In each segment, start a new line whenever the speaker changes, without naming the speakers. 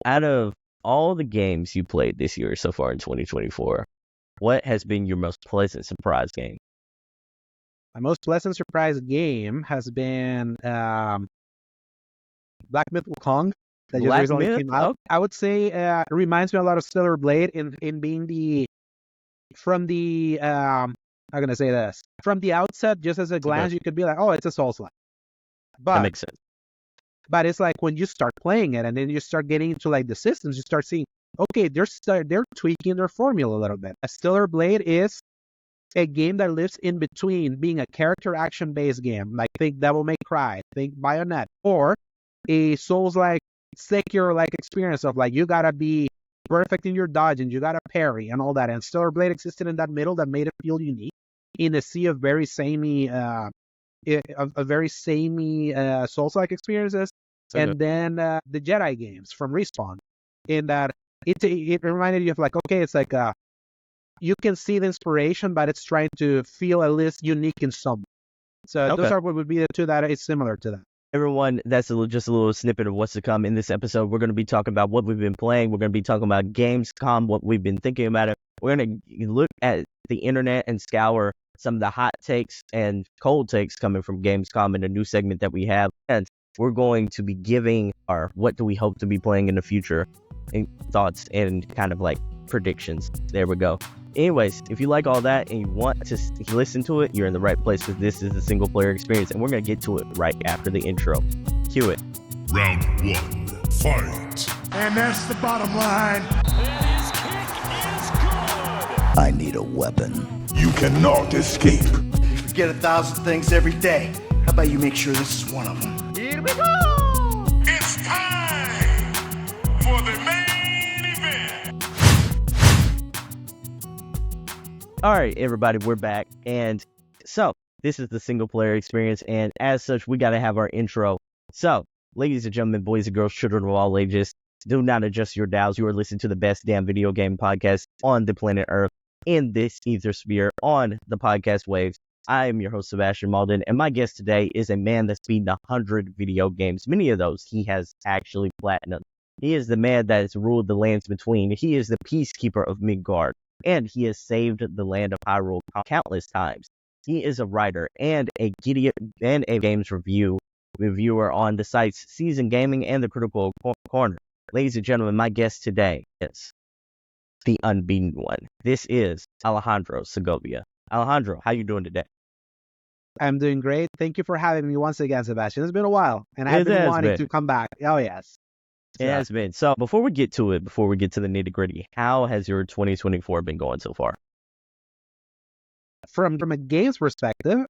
out of all the games you played this year so far in 2024, what has been your most pleasant surprise game?
My most pleasant surprise game has been Black Myth Wukong that just recently came out. Okay. I would say it reminds me a lot of Stellar Blade in being from the how can I say this? From the outset, just as a glance, you could be like, oh, it's a Souls-like. But
that makes sense.
But it's like when you start playing it and then you start getting into like the systems, you start seeing, okay, they're tweaking their formula a little bit. A Stellar Blade is a game that lives in between being a character action-based game, like think Devil May Cry, think Bayonetta, or a Souls-like, Sekiro-like experience of like you gotta be perfect in your dodge and you gotta parry and all that. And Stellar Blade existed in that middle that made it feel unique in a sea of very samey, Souls-like experiences. Okay. And then the Jedi games from Respawn, in that it reminded you of like, okay, it's like you can see the inspiration, but it's trying to feel at least unique in some. So those are what would be the two that is similar to that.
Everyone, that's just a little snippet of what's to come in this episode. We're going to be talking about what we've been playing. We're going to be talking about Gamescom, what we've been thinking about it. We're going to look at the internet and scour some of the hot takes and cold takes coming from Gamescom in a new segment that we have. And we're going to be giving our what do we hope to be playing in the future and thoughts and kind of like predictions. There we go. Anyways, if you like all that and you want to listen to it, you're in the right place because this is a single player experience and we're going to get to it right after the intro. Cue it.
Round 1, fight.
And that's the bottom line.
And his kick is good.
I need a weapon.
You cannot escape.
You forget 1,000 things every day. How about you make sure this is one of them?
Here we go.
It's time for the main event.
All right, everybody, we're back. And so this is the single player experience. And as such, we got to have our intro. So, ladies and gentlemen, boys and girls, children of all ages, do not adjust your dials. You are listening to the best damn video game podcast on the planet Earth in this ether sphere on the podcast waves. I am your host, Sebastion Malden, and my guest today is a man that's beaten 100 video games. Many of those he has actually platinum. He is the man that has ruled the lands between. He is the peacekeeper of Midgard, and he has saved the land of Hyrule countless times. He is a writer and a games reviewer on the sites Season Gaming and the Critical Corner. Ladies and gentlemen, my guest today is the unbeaten one. This is Alejandro Segovia. Alejandro, how you doing today?
I'm doing great. Thank you for having me once again, Sebastion. It's been a while, and I've been wanting to come back. Oh, yes.
It has been. So before we get to the nitty-gritty, how has your 2024 been going so far?
From a games perspective,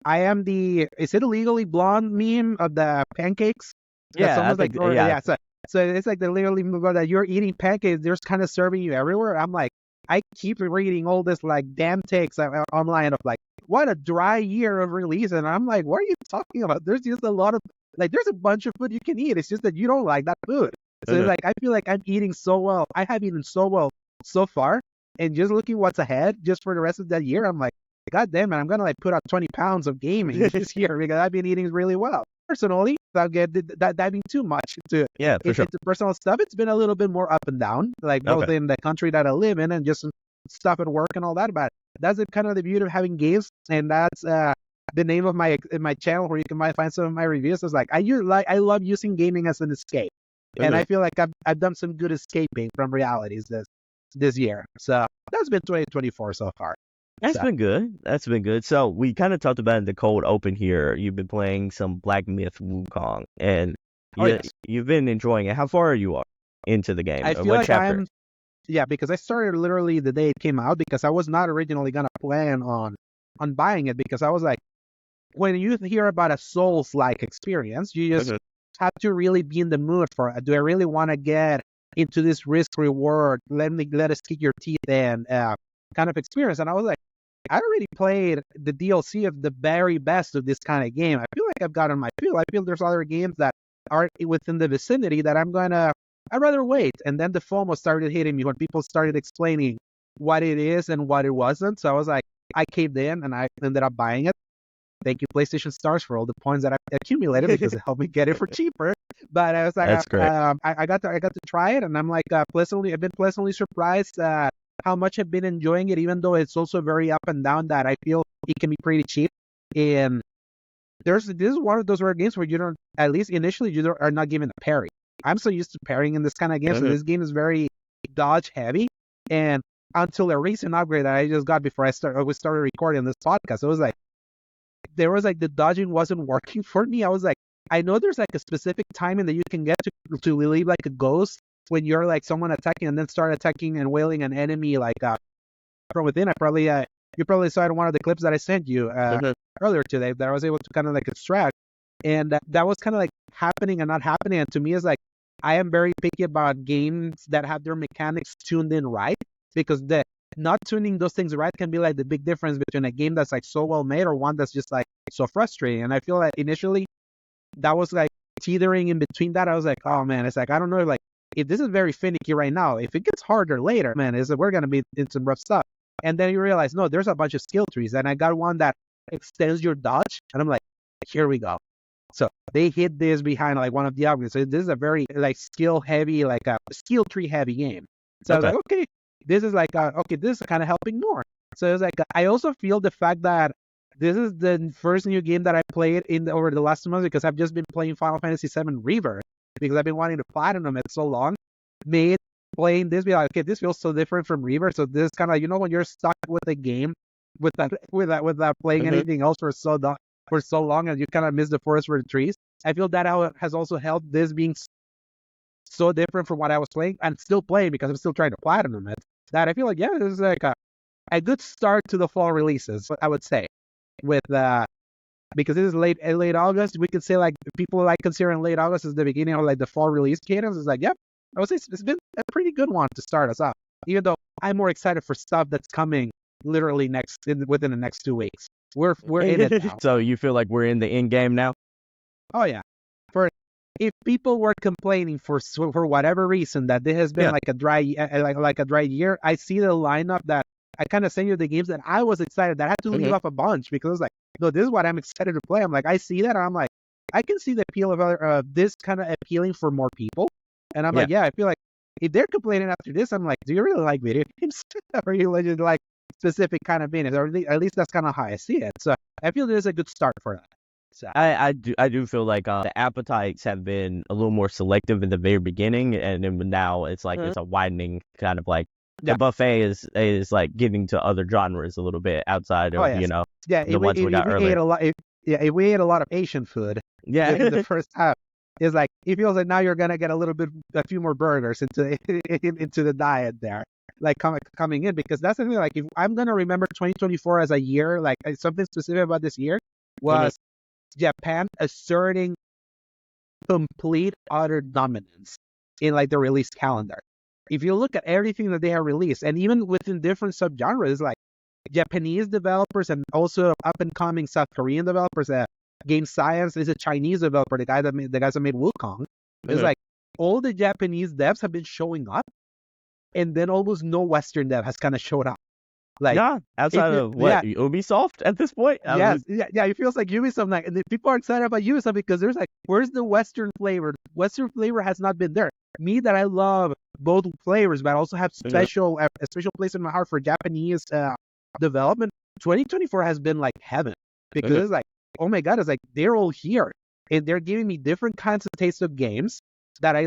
I am is it a Legally Blonde meme of the pancakes?
Yeah,
So it's like the literally that you're eating pancakes, they're kind of serving you everywhere. I'm like, I keep reading all this like damn takes online of like, what a dry year of release. And I'm like, what are you talking about? There's just a lot of, like, there's a bunch of food you can eat. It's just that you don't like that food. So it's like, I feel like I'm eating so well. I have eaten so well so far. And just looking what's ahead just for the rest of that year, I'm like, God damn it, I'm going to like put out 20 pounds of gaming this year because I've been eating really well. Personally, without diving too much into personal stuff, it's been a little bit more up and down, like both in the country that I live in and just some stuff at work and all that. But that's kind of the beauty of having games, and that's the name of my channel where you can find some of my reviews. It's like I love using gaming as an escape, and I feel like I've done some good escaping from realities this year. So that's been 2024 so far.
That's been good. So we kind of talked about in the cold open here. You've been playing some Black Myth Wukong, and you've been enjoying it. How far are you into the game?
I feel like chapter? Because I started literally the day it came out because I was not originally going to plan on buying it because I was like, when you hear about a Souls-like experience, you just have to really be in the mood for it. Do I really want to get into this risk-reward, let us kick your teeth in kind of experience? And I was like, I already played the DLC of the very best of this kind of game. I feel like I've gotten my feel. I feel there's other games that are within the vicinity that I'd rather wait. And then the FOMO started hitting me when people started explaining what it is and what it wasn't. So I was like, I caved in and I ended up buying it. Thank you, PlayStation Stars, for all the points that I accumulated because it helped me get it for cheaper. But I was like,
That's great.
I got to try it, and I'm like I've been pleasantly surprised how much I've been enjoying it, even though it's also very up and down. That I feel it can be pretty cheap. And this is one of those rare games where you don't, at least initially, are not given a parry. I'm so used to parrying in this kind of game, so this game is very dodge heavy. And until a recent upgrade that I just got before we started recording this podcast, it was like the dodging wasn't working for me. I was like, I know there's like a specific timing that you can get to leave like a ghost when you're like someone attacking and then start attacking and wailing an enemy like from within. You probably saw it in one of the clips that I sent you earlier today that I was able to kind of like extract, and that was kind of like happening and not happening. And to me, it's like I am very picky about games that have their mechanics tuned in right, because the not tuning those things right can be like the big difference between a game that's like so well made or one that's just like so frustrating. And I feel like initially that was like teetering in between that. I was like, oh man, it's like, I don't know, like if this is very finicky right now, if it gets harder later, man, we're going to be in some rough stuff. And then you realize, no, there's a bunch of skill trees, and I got one that extends your dodge, and I'm like, here we go. So they hid this behind like one of the upgrades. So this is a very like skill heavy, like a skill tree heavy game. So I was like, okay, this is like, this is kind of helping more. So it's like, I also feel the fact that this is the first new game that I played over the last 2 months, because I've just been playing Final Fantasy VII Rebirth, because I've been wanting to platinum it so long. Made playing this be like, okay, this feels so different from Rebirth. So this kind of, when you're stuck with a game without playing anything else for so long, and you kind of miss the forest for the trees. I feel that has also helped this being so different from what I was playing and still playing, because I'm still trying to platinum it. That I feel like, yeah, this is like a good start to the fall releases, I would say, with because this is late August. We could say like people like considering late August as the beginning of like the fall release cadence. It's like, yep, I would say it's been a pretty good one to start us off, even though I'm more excited for stuff that's coming literally within the next 2 weeks. We're in it now.
So you feel like we're in the end game now?
Oh yeah. If people were complaining for whatever reason that this has been like a dry year, I see the lineup that I kind of sent you the games that I was excited, that I had to leave off a bunch, because I was like, no, this is what I'm excited to play. I'm like, I see that, and I'm like, I can see the appeal of this kind of appealing for more people. And I'm like, yeah, I feel like if they're complaining after this, I'm like, do you really like video games? Or you legit like specific kind of games? Or at least that's kind of how I see it. So I feel there's a good start for that. So
I do feel like the appetites have been a little more selective in the very beginning, and then now it's like it's a widening kind of like the buffet is like getting to other genres a little bit outside of the ones we got earlier.
If we ate a lot of Asian food in the first half, it's like it feels like now you're gonna get a few more burgers into the diet there, like coming in, because that's the thing. Like if I'm gonna remember 2024 as a year, like something specific about this year was Japan asserting complete utter dominance in like the release calendar. If you look at everything that they have released, and even within different subgenres, like Japanese developers and also up and coming South Korean developers, Game Science is a Chinese developer, the guys that made Wukong. It's like all the Japanese devs have been showing up, and then almost no Western dev has kind of showed up. Like
outside of Ubisoft at this point.
It feels like Ubisoft. Like, and people are excited about Ubisoft because there's like, where's the Western flavor? Western flavor has not been there. Me, that I love both flavors, but I also have a special place in my heart for Japanese development. 2024 has been like heaven, because it's like, oh my god, it's like they're all here and they're giving me different kinds of taste of games that I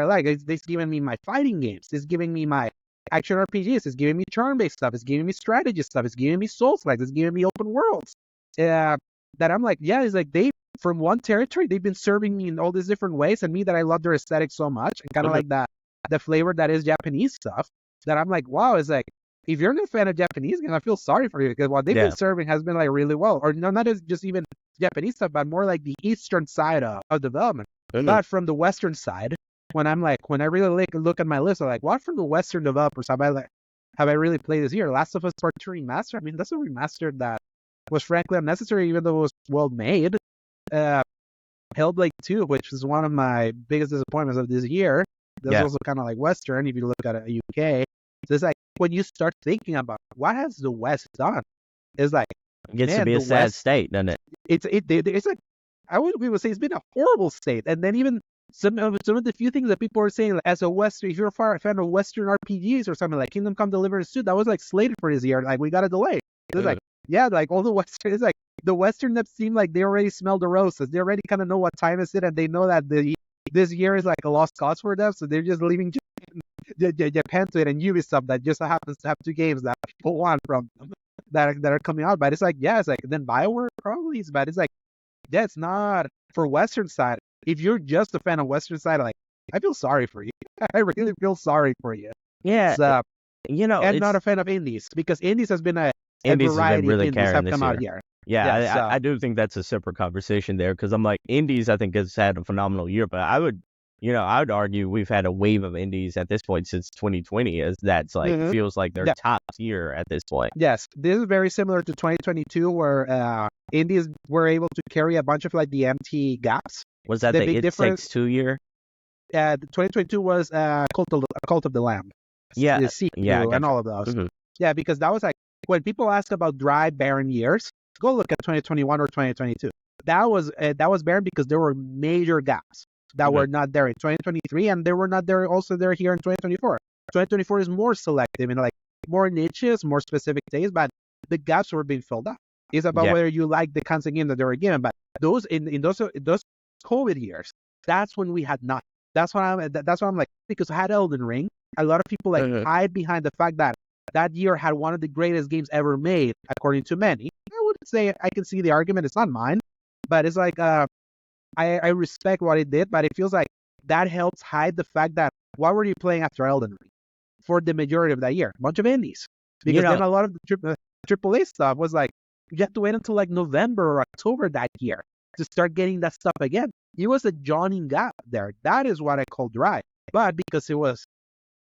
like. It's giving me my fighting games. It's giving me my action RPGs. It's giving me turn-based stuff. It's giving me strategy stuff. It's giving me Souls-like. It's giving me open worlds. That I'm like, it's like they, from one territory, they've been serving me in all these different ways. And me, that I love their aesthetic so much, and kind of like the flavor that is Japanese stuff, that I'm like, wow, it's like, if you're not a fan of Japanese games, I feel sorry for you, because what they've been serving has been like really well. Or no, not just even Japanese stuff, but more like the Eastern side of development. Not from the Western side. When I really look at my list, I'm like, what from the Western developers have I really played this year? Last of Us Part 2 Remaster. I mean, that's a remaster that was frankly unnecessary, even though it was well made. Hellblade 2, which is one of my biggest disappointments of this year. That's also kind of like Western, if you look at it, UK. So it's like, when you start thinking about what has the West done, it's like,
it gets to be a sad state, doesn't it?
It's like, we would say it's been a horrible state. And then even some of the few things that people are saying, like, as a Western, if you're a fan of Western RPGs or something like Kingdom Come Deliverance 2, that was like slated for this year. Like, we got a delay. It's like, yeah, like all the Western, it's like the Western that seem like they already smell the roses. They already kind of know what time is it, and they know that this year is like a lost cause for them. So they're just leaving Japan to it, and Ubisoft that just happens to have two games that people want from them that are coming out. But it's like, yeah, it's like, then BioWare probably is, but it's like, yeah, it's not for Western side. If you're just a fan of Western side, like, I feel sorry for you. I really feel sorry for you.
Yeah,
So,
you know,
and
it's,
not a fan of indies, because indies has been a
Indies has been
variety
really
of indies
carrying
have
this
come
year.
out here.
Yeah,
Yeah, so-
I do think that's a separate conversation there, because I'm like, indies, I think, has had a phenomenal year, but I would argue we've had a wave of indies at this point since 2020, as that's like,
Mhm.
feels like their
Yeah.
top tier at this point.
Yes, this is very similar to 2022, where indies were able to carry a bunch of like the empty gaps.
Was that
The
the
big
It
difference-
Takes Two year?
2022 was Cult of the Lamb.
Yeah,
The sequel
yeah, I
and
gotcha.
all of those.
Mhm.
Yeah, because that was like, when people ask about dry, barren years, go look at 2021 or 2022. That was barren because there were major gaps that
Mhm.
were not there in 2023, and they were not there also there here in 2024. 2024 is more selective and like more niches, more specific tastes, but the gaps were being filled up. It's about
Yeah.
whether you like the kinds of game that they were given. But those in those COVID years, that's when we had not. That's why I'm like, because I had Elden Ring. A lot of people like
Mhm.
hide behind the fact that that year had one of the greatest games ever made, according to many. I wouldn't say I can see the argument. It's not mine, but it's like I respect what it did, but it feels like that helps hide the fact that what were you playing after Elden Ring for the majority of that year? A bunch of indies, because
know-
then a lot of the AAA stuff was like you have to wait until like November or October that year to start getting that stuff again. It was a yawning gap there. That is what I call dry. But because it was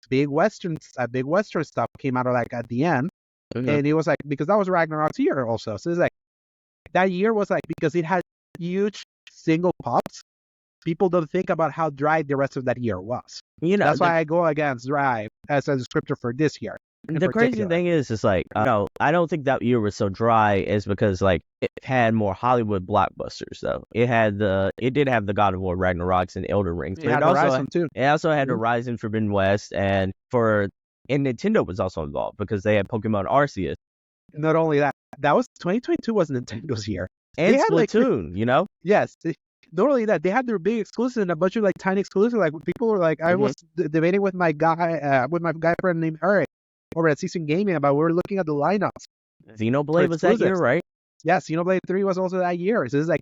big Western stuff came out like at the end,
Mhm.
and it was like, because that was Ragnarok's year also. So it's like that year was like, because it had huge single pops, people don't think about how dry the rest of that year was.
You know,
That's why I go against dry as a descriptor for this year. in
the crazy
particular.
thing is like, I don't think that year was so dry is because like it had more Hollywood blockbusters though. It did have the God of War Ragnaroks and Elden Rings,
It
but
had
it also
Horizon too.
it also had
Mhm.
Horizon Forbidden West, and Nintendo was also involved because they had Pokemon Arceus
Not only that, 2022 was Nintendo's year.
and
They had, like,
Splatoon, you know?
Yes. Not only that, they had their big exclusives and a bunch of like tiny exclusives. Like people were like, I
Mhm.
was debating with my guy friend named Eric over at Season Gaming about, we were looking at the lineups.
Xenoblade was that year,
exclusives.
right?
Yes, Xenoblade 3 was also that year. So it's like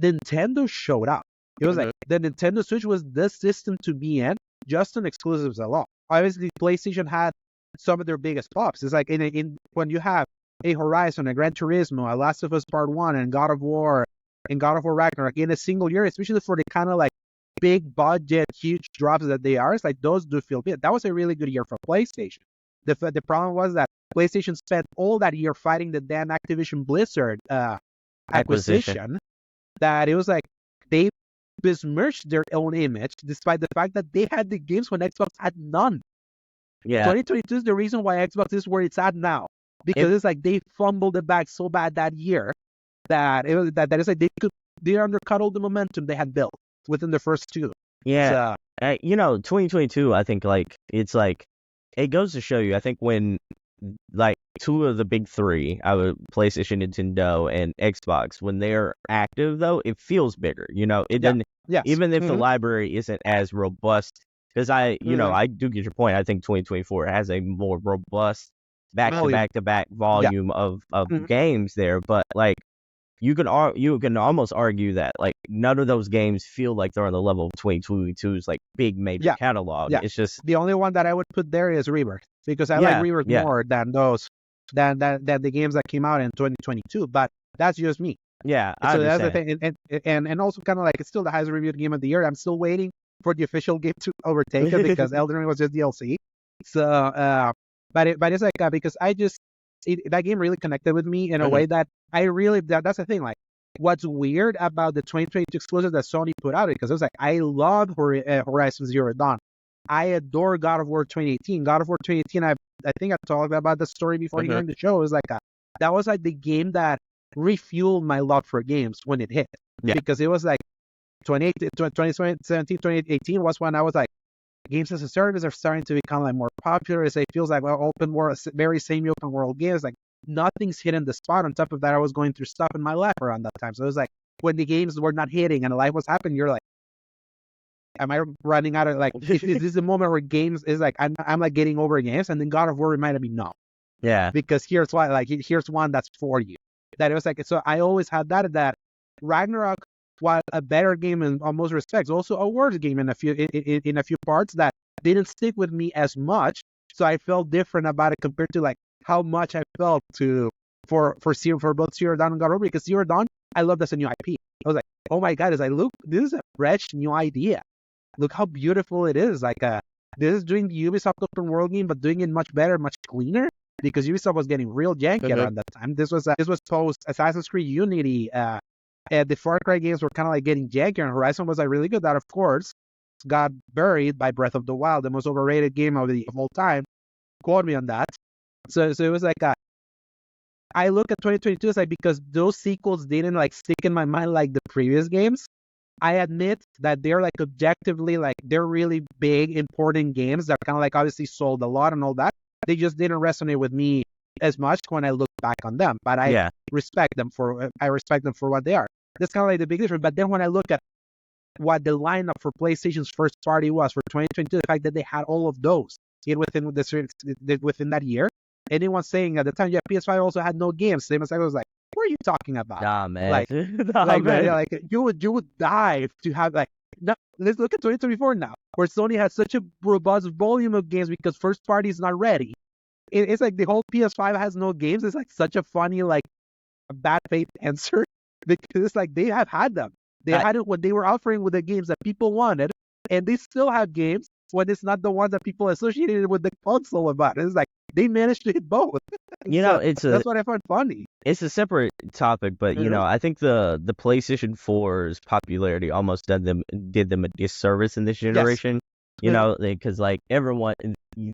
Nintendo showed up. It was like the Nintendo Switch was the system to be in just on exclusives alone. Obviously, PlayStation had some of their biggest pops. It's like in when you have a Horizon, a Gran Turismo, a Last of Us Part 1, and God of War Ragnarok in a single year, especially for the kind of like big budget, huge drops that they are. It's like those do feel big. That was a really good year for PlayStation. The problem was that PlayStation spent all that year fighting the damn Activision Blizzard acquisition, that it was like they besmirched their own image despite the fact that they had the games when Xbox had none.
Yeah.
2022 is the reason why Xbox is where it's at now, because it's like they fumbled the bag so bad that year that it was that it's like they undercut all the momentum they had built within the first two.
Yeah.
So,
2022, I think like it's like it goes to show you. I think when like two of the big three, PlayStation, Nintendo, and Xbox, when they're active though, it feels bigger. It doesn't.
yes.
Even if the
Mhm.
library isn't as robust, because I do get your point. I think 2024 has a more robust back-to-back volume of
Mhm.
games there, but like you can almost argue that like none of those games feel like they're on the level of 2022's like big major catalog.
Yeah.
It's just
The only one that I would put there is Rebirth, because I
Yeah,
like Rebirth
yeah.
more than the games that came out in 2022. But that's just me.
yeah. I
So that's the
understand.
thing, and also kind of like it's still the highest reviewed game of the year. I'm still waiting for the official game to overtake it because Elden Ring was just DLC. So, but it's like because that game really connected with me in a
Mhm.
way that that's the thing. Like, what's weird about the 2022 exclusive that Sony put out, because it was like, I love Horizon Zero Dawn. I adore God of War 2018. God of War 2018, I think I talked about the story before
Mhm.
here on the show. It was like that was like the game that refueled my love for games when it hit.
Yeah.
Because it was like 2017, 2018 was when I was like, games as a service are starting to become like more popular. It feels like open world, very same open world games. Like nothing's hitting the spot. On top of that, I was going through stuff in my life around that time. So it was like when the games were not hitting and life was happening, you're like, am I running out of like? Is this the moment where games is like I'm like getting over games? And then God of War reminded me, no,
Yeah.
because here's why. Like here's one that's for you. That it was like, so I always had that Ragnarok, while a better game in most respects, also a worse game in a few parts that didn't stick with me as much. So I felt different about it compared to like how much I felt for both Zero Dawn and God of War. Because Zero Dawn, I loved as a new IP. I was like, oh my god, look, this is a fresh new idea. Look how beautiful it is. Like this is doing the Ubisoft open world game, but doing it much better, much cleaner. Because Ubisoft was getting real janky around that time. This was post Assassin's Creed Unity. The Far Cry games were kind of like getting janky, and Horizon was like really good. That of course got buried by Breath of the Wild, the most overrated game of all time. Quote me on that. So it was like I look at 2022 as like, because those sequels didn't like stick in my mind like the previous games. I admit that they're like objectively like they're really big, important games that kind of like obviously sold a lot and all that. They just didn't resonate with me as much when I look back on them. But I respect them for what they are. That's kind of like the big difference. But then when I look at what the lineup for PlayStation's first party was for 2022, the fact that they had all of those within that year. Anyone saying at the time, PS5 also had no games. Same as I was like, what are you talking about?
Nah, man.
Like, man, you would die to have like. No, let's look at 2024 now, where Sony has such a robust volume of games because first party is not ready. It's like the whole PS5 has no games. It's like such a funny, like, a bad faith answer because it's like they have had them. They had it when they were offering with the games that people wanted, and they still have games when it's not the ones that people associated with the console about. It's like they managed to hit both. That's what I find funny.
It's a separate topic, but you know, I think the PlayStation 4's popularity almost did them a disservice in this generation. You know, because like everyone,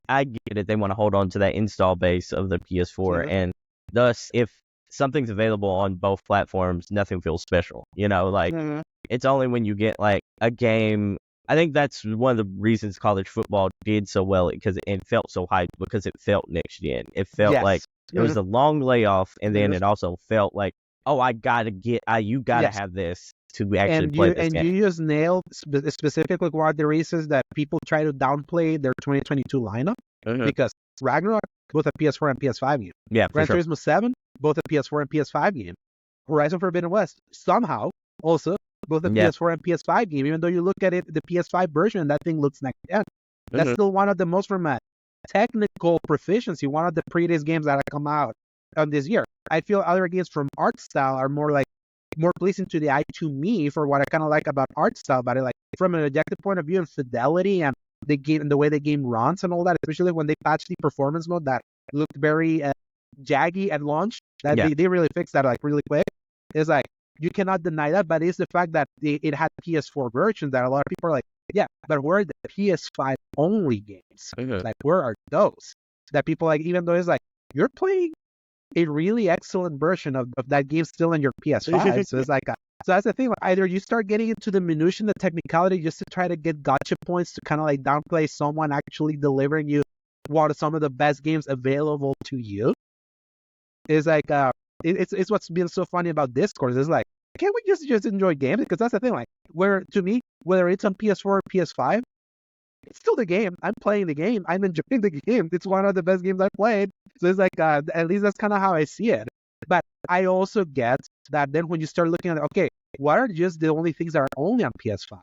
I get it, they want to hold on to that install base of the PS4, and thus if something's available on both platforms, nothing feels special. You know, like it's only when you get like a game. I think that's one of the reasons college football did so well, because it felt so hyped, because it felt next gen. It felt like it was a long layoff, and then it also felt like, oh, you gotta have this to actually play this game.
And you just nailed specifically one of the reasons that people try to downplay their 2022 lineup, because Ragnarok, both a PS4 and PS5 game.
Yeah,
Gran Turismo 7, both a PS4 and PS5 game. Horizon Forbidden West, somehow, also both the PS4 and PS5 game. Even though you look at it, the PS5 version, that thing looks next gen. That's still one of the most, from a technical proficiency, one of the prettiest games that have come out on this year. I feel other games from art style are more pleasing to the eye to me for what I kind of like about art style, but like from an objective point of view and fidelity and the game and the way the game runs and all that, especially when they patched the performance mode that looked very jaggy at launch. That they really fixed that like really quick. It's like, you cannot deny that, but it's the fact that it had PS4 versions that a lot of people are like, yeah, but where are the PS5 only games? Like, where are those? That people like, even though it's like, you're playing a really excellent version of that game still on your PS5. So it's like, so that's the thing. Like, either you start getting into the minutia and the technicality just to try to get gotcha points to kind of like downplay someone actually delivering you one of some of the best games available to you. It's like, it's what's been so funny about Discord. It's like, can't we just enjoy games? Because that's the thing. Like, where to me, whether it's on PS4 or PS5, it's still the game. I'm playing the game. I'm enjoying the game. It's one of the best games I've played. So it's like, at least that's kind of how I see it. But I also get that then when you start looking at, okay, what are just the only things that are only on PS5?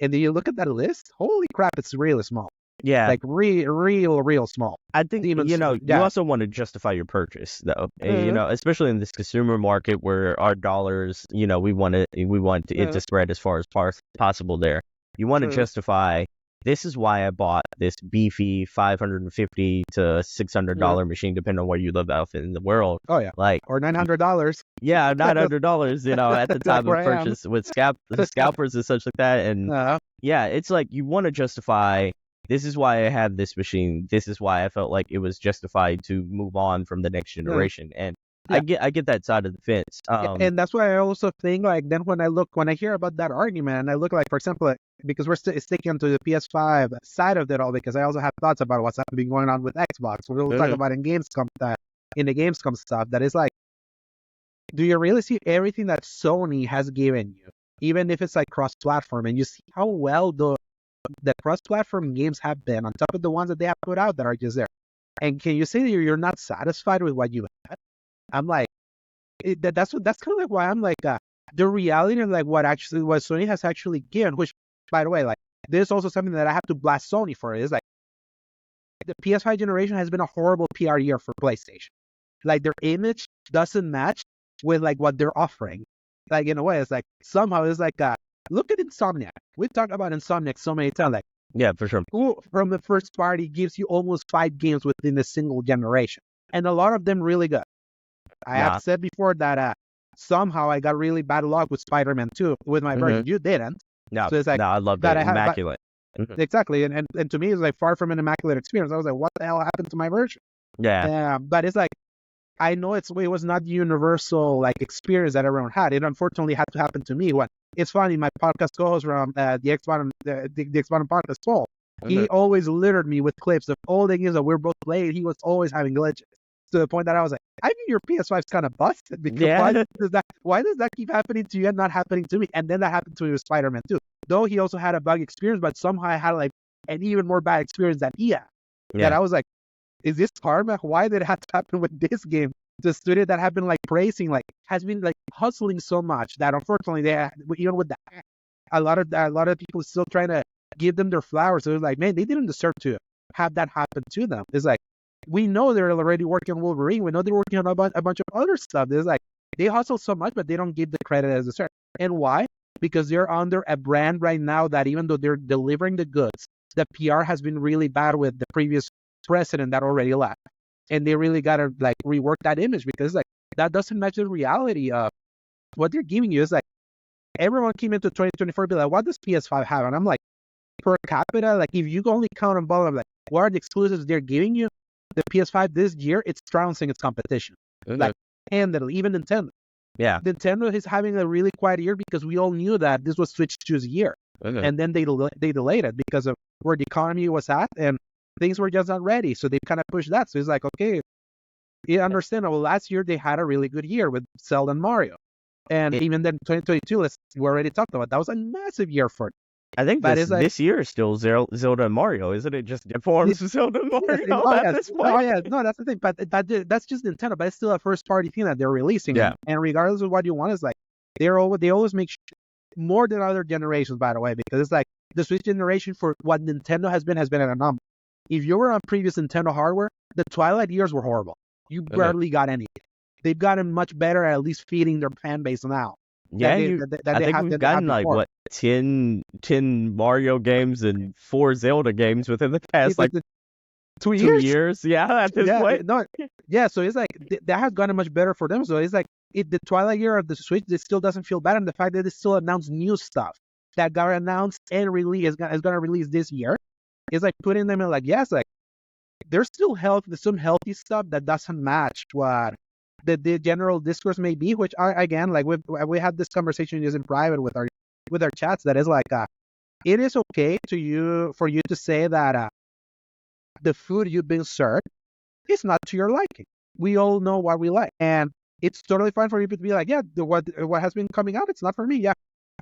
And then you look at that list, holy crap, it's really small.
Yeah.
Like real small.
I think, you also want to justify your purchase, though. And, especially in this consumer market where our dollars, we want it to spread as far as possible there. You want to justify, this is why I bought this beefy $550 to $600 machine, depending on where you live out in the world.
Oh, yeah.
Like,
or $900.
Yeah, $900, at the time of purchase with scalpers and such like that. And it's like, you want to justify, this is why I have this machine. This is why I felt like it was justified to move on from the next generation. And I get that side of the fence.
And that's why I also think like then when I hear about that argument and I look like, for example, like, because we're sticking to the PS5 side of it all, because I also have thoughts about what's been going on with Xbox. We'll talk about in Gamescom in the Gamescom stuff that is like, do you really see everything that Sony has given you, even if it's like cross-platform, and you see how well the cross-platform games have been on top of the ones that they have put out that are just there, and can you say that you're not satisfied with what you had? I'm like, that's kind of like why I'm like the reality of like what Sony has actually given, which by the way, like this is also something that I have to blast Sony for. Is like the PS5 generation has been a horrible PR year for PlayStation. Like their image doesn't match with like what they're offering. Like in a way, it's like somehow it's like look at Insomniac. We've talked about Insomniac so many times. Like
yeah, for sure.
Who from the first party gives you almost 5 games within a single generation, and a lot of them really good. I have said before that somehow I got really bad luck with Spider-Man 2 with my version. You didn't.
No,
so it's like,
no, I loved it. Immaculate.
Exactly. And to me, it's like far from an immaculate experience. I was like, what the hell happened to my version?
Yeah.
But it's like, I know it was not the universal like experience that everyone had. It unfortunately had to happen to me. It's funny, my podcast co-host from the Xbox podcast, Paul, he always littered me with clips of all the games that we're both playing. He was always having glitches to the point that I was like, I think your PS5's kind of busted, because why does that keep happening to you and not happening to me? And then that happened to me with Spider-Man 2. Though he also had a bug experience, but somehow I had like an even more bad experience than he had. That I was like, is this karma? Why did it have to happen with this game? The studio that have been like praising, like has been like hustling so much that unfortunately even with that, a lot of people still trying to give them their flowers. So it's like, man, they didn't deserve to have that happen to them. It's like, we know they're already working on Wolverine. We know they're working on a bunch of other stuff. There's like, they hustle so much, but they don't give the credit as deserved. And why? Because they're under a brand right now that even though they're delivering the goods, the PR has been really bad with the previous president that already left. And they really got to like rework that image, because like that doesn't match the reality of what they're giving you. Is like everyone came into 2024 be like, what does PS5 have? And I'm like, per capita, like if you only count on bottom, like what are the exclusives they're giving you? The PS5 this year, it's trouncing its competition. Like handily, even Nintendo.
Yeah.
Nintendo is having a really quiet year because we all knew that this was Switch 2's year. And then they delayed it because of where the economy was at and things were just not ready. So they kind of pushed that. So it's like, okay, you understand. Well, last year they had a really good year with Zelda and Mario. And even then 2022, we already talked about, that was a massive year for it.
I think this year is still Zelda and Mario, isn't it? Just forms of Zelda and Mario at this point.
No, that's the thing. But that's just Nintendo. But it's still a first-party thing that they're releasing.
Yeah.
And regardless of what you want, it's like they always make more than other generations, by the way, because it's like the Switch generation for what Nintendo has been at a number. If you were on previous Nintendo hardware, the Twilight years were horrible. You barely got anything. They've gotten much better at least feeding their fan base now.
Yeah, I think we've gotten like what 10 Mario games and 4 Zelda games within the past like 2 years. Yeah, at this point.
So it's like that has gotten much better for them. So it's like the Twilight year of the Switch, it still doesn't feel bad, and the fact that they still announced new stuff that got announced and is gonna release this year is like putting them in like, yes, like there's still some healthy stuff that doesn't match what the general discourse may be, which again, like we had this conversation just in private with our chats, that is like it is okay for you to say that the food you've been served is not to your liking. We all know what we like, and it's totally fine for you to be like, yeah, what has been coming out, it's not for me. Yeah,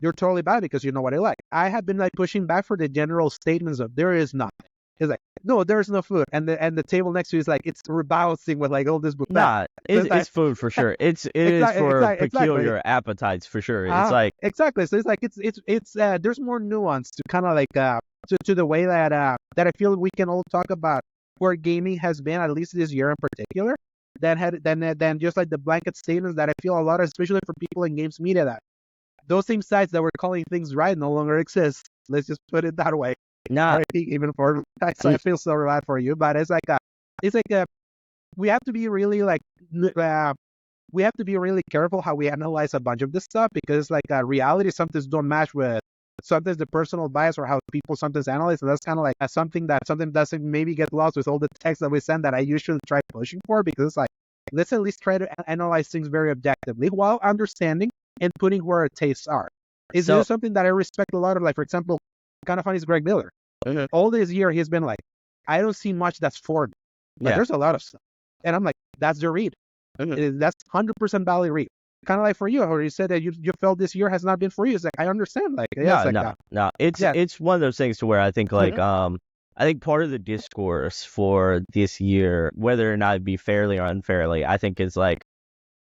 you're totally bad because you know what I like. I have been like pushing back for the general statements of there is nothing. It's like, no, there's no food, and the table next to you is like, it's rebalancing with like all this buffet.
Nah, it's food for sure. It is for peculiar appetites for sure. It's like
exactly. So it's like it's there's more nuance to kind of like to the way that I feel we can all talk about where gaming has been, at least this year in particular, than just like the blanket statements that I feel a lot, especially for people in games media, that those same sites that were calling things right no longer exist. Let's just put it that way.
Nah,
even for I feel so bad for you, but it's like we have to be really like we have to be really careful how we analyze a bunch of this stuff, because like reality sometimes don't match with sometimes the personal bias or how people sometimes analyze. So that's kind of like something doesn't maybe get lost with all the text that we send that I usually try pushing for, because it's like let's at least try to analyze things very objectively while understanding and putting where our tastes are. Is
So-
this something that I respect a lot of? Like, for example, kind of funny is Greg Miller. All this year, he's been like, I don't see much that's for me. But
Yeah.
there's a lot of stuff. And I'm like, that's the read. That's 100% valid read. Kind of like for you, or you said that you felt this year has not been for you. It's like, I understand. Like, yeah, it's like,
No. It's
Yeah.
it's one of those things to where I think like I think part of the discourse for this year, whether or not it be fairly or unfairly, I think is like,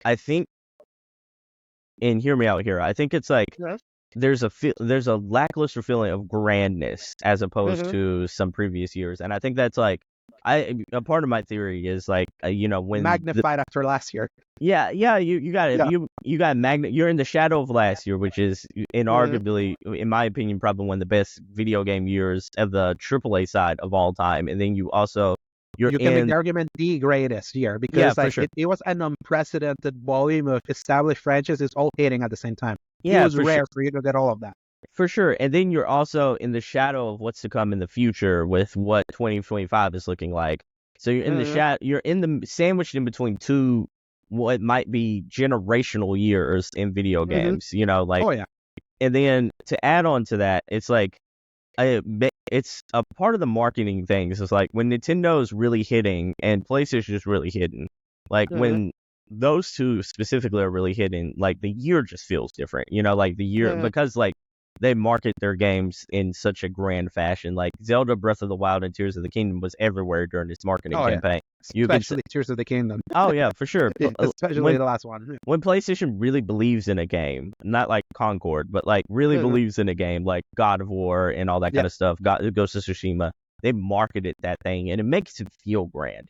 and hear me out here. I think it's like
Yeah.
there's a lackluster feeling of grandness as opposed to some previous years, and I think that's like a part of my theory is like when
magnified after last year.
you got it.
Yeah.
You got you're in the shadow of last year, which is inarguably, in my opinion, probably one of the best video game years of the AAA side of all time. And then you can
make the argument the greatest year because
for
like
sure.
it was an unprecedented volume of established franchises all hitting at the same time.
Yeah,
it was
for
rare
sure.
for you to get all of that.
For sure. And then you're also in the shadow of what's to come in the future with what 2025 is looking like. So you're in the shadow, sandwiched in between two what might be generational years in video games, like,
Oh yeah,
and then to add on to that, it's like it's a part of the marketing things. It's like when Nintendo is really hitting and PlayStation is really hitting, like when those two specifically are really hitting, like the year just feels different, like the year because like they market their games in such a grand fashion. Like Zelda Breath of the Wild and Tears of the Kingdom was everywhere during its marketing campaign.
especially Tears of the Kingdom.
Oh yeah, for sure.
Especially the last one.
When PlayStation really believes in a game, not like Concord, but like really believes in a game, like God of War and all that kind of stuff, Ghost of Tsushima, they marketed that thing and it makes it feel grand,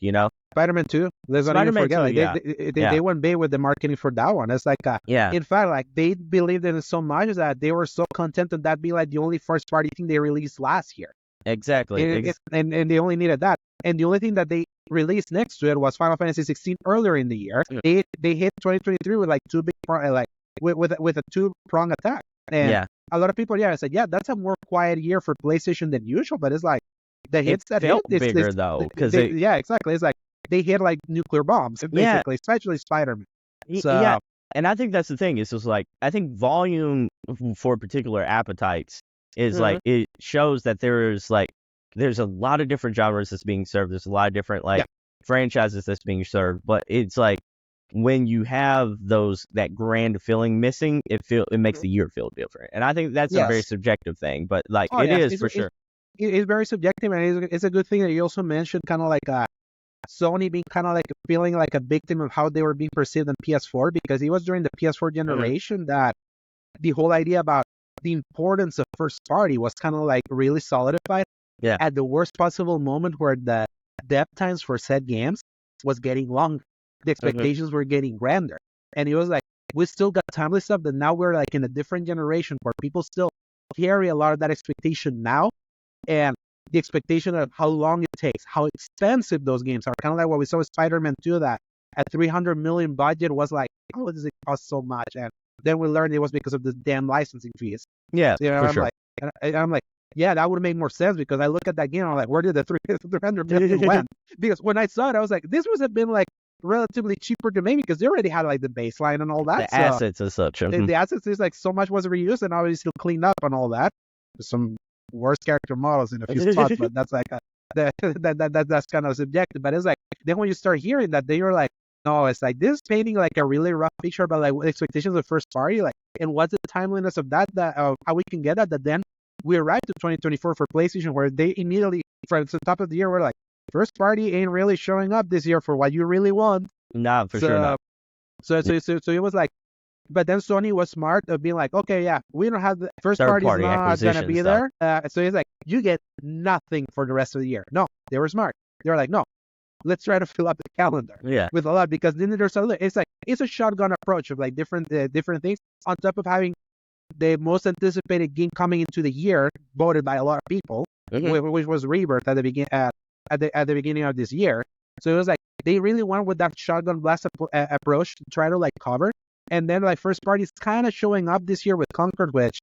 Spider-Man 2. Let's not even forget.
2,
Like they went big with the marketing for that one. It's like in fact, like they believed in it so much that they were so content that that'd be like the only first-party thing they released last year.
Exactly.
And they only needed that. And the only thing that they released next to it was Final Fantasy 16 earlier in the year. They hit 2023 with like two big with a two-prong attack. And a lot of people said that's a more quiet year for PlayStation than usual. But it's like the hits that
felt
hit
bigger though, because
exactly. It's like they hit like nuclear bombs, basically, especially Spider-Man. So,
and I think that's the thing. It's just like I think volume for particular appetites is like it shows that there's a lot of different genres that's being served. There's a lot of different franchises that's being served, but it's like when you have that grand feeling missing, it makes the year feel different. And I think that's a very subjective thing, but like is for sure.
It's very subjective, and it's a good thing that you also mentioned kind of like Sony being kind of like feeling like a victim of how they were being perceived on PS4, because it was during the PS4 generation that the whole idea about the importance of first party was kind of like really solidified at the worst possible moment where the dev times for said games was getting longer. The expectations were getting grander. And it was like, we still got timely stuff, that now we're like in a different generation where people still carry a lot of that expectation now. And the expectation of how long it takes, how expensive those games are. Kind of like what we saw with Spider-Man 2, that at $300 million budget was like, how does it cost so much? And then we learned it was because of the damn licensing fees.
Yeah,
for
I'm
sure. I'm like, yeah, that would make more sense, because I look at that game, I'm like, where did the $300 million went? Because when I saw it, I was like, this would have been like relatively cheaper to make, because they already had like the baseline and all that.
The assets and such.
The assets is like so much was reused and obviously cleaned up and all that. There's some worse character models in a few spots, but that's like that's kind of subjective. But it's like then when you start hearing that, then you're like, no, it's like this is painting like a really rough picture about like expectations of first party, like, and what's the timeliness of that how we can get that then we're right to 2024 for PlayStation, where they immediately from the top of the year were like, first party ain't really showing up this year for what you really want.
Nah, for sure not.
So it was like, but then Sony was smart of being like, okay, yeah, we don't have the first party is not gonna be there. So it's like, you get nothing for the rest of the year. No, they were smart. They were like, no, let's try to fill up the calendar with a lot, because then there's it's a shotgun approach of like different things, on top of having the most anticipated game coming into the year, voted by a lot of people, which was Rebirth at the beginning of this year. So it was like they really went with that shotgun blast approach to try to like cover. And then like first party is kind of showing up this year with Concord, which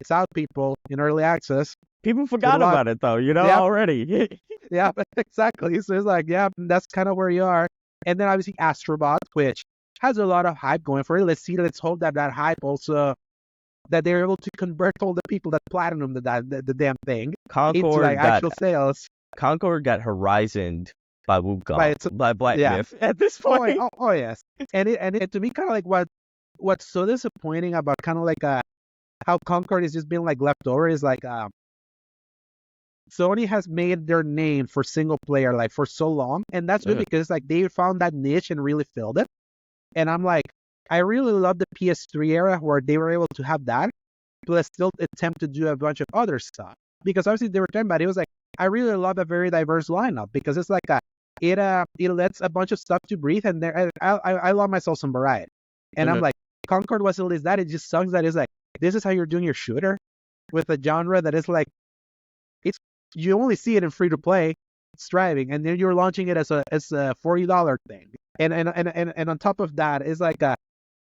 it's out, people, in early access.
People forgot about it though, already.
Yeah, exactly. So it's like, yeah, that's kind of where you are. And then obviously Astrobot, which has a lot of hype going for it. Let's hope that hype also, that they're able to convert all the people that platinum the damn thing into like actual sales.
Concord got horizoned by Wukong, by Black
yeah.
Myth at this point.
Oh yes. And it to me kind of like what's so disappointing about kind of like how Concord is just being like left over is like Sony has made their name for single player like for so long, and that's good because like they found that niche and really filled it. And I'm like, I really love the PS3 era where they were able to have that, but still attempt to do a bunch of other stuff. Because obviously they were talking about it was like, I really love a very diverse lineup because it's like it lets a bunch of stuff to breathe, and I love myself some variety. And I'm like, Concord was at least that. It just sucks that it's like, this is how you're doing your shooter with a genre that is like, you only see it in free to play striving, and then you're launching it as a $40 thing. And on top of that, it's like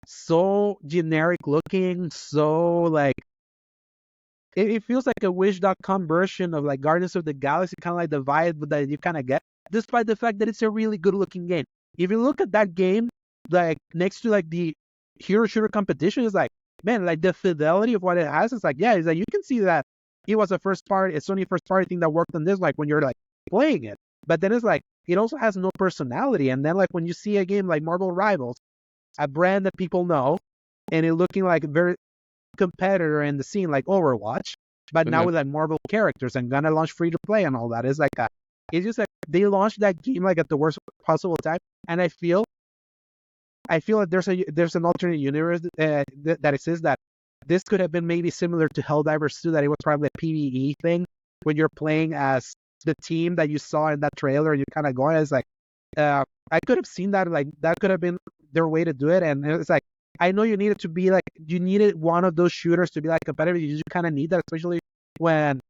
so generic looking, so like it feels like a Wish.com version of like Guardians of the Galaxy, kind of like the vibe that you kind of get, despite the fact that it's a really good looking game. If you look at that game, like next to like the hero shooter competition, is like, man, like the fidelity of what it has, it's like, yeah, it's like you can see that it was a Sony first party thing that worked on this, like when you're like playing it. But then it's like, it also has no personality. And then like when you see a game like Marvel Rivals, a brand that people know, and it looking like a very competitor in the scene like Overwatch, but now with like Marvel characters and gonna launch free to play and all that, it's like it's just like they launched that game like at the worst possible time. And I feel like there's an alternate universe that exists, that this could have been maybe similar to Helldivers 2, that it was probably a PvE thing when you're playing as the team that you saw in that trailer, and you kind of going, it's like, I could have seen that, like that could have been their way to do it. And it's like, I know you needed to be like, you needed one of those shooters to be like competitive. You kind of need that, especially when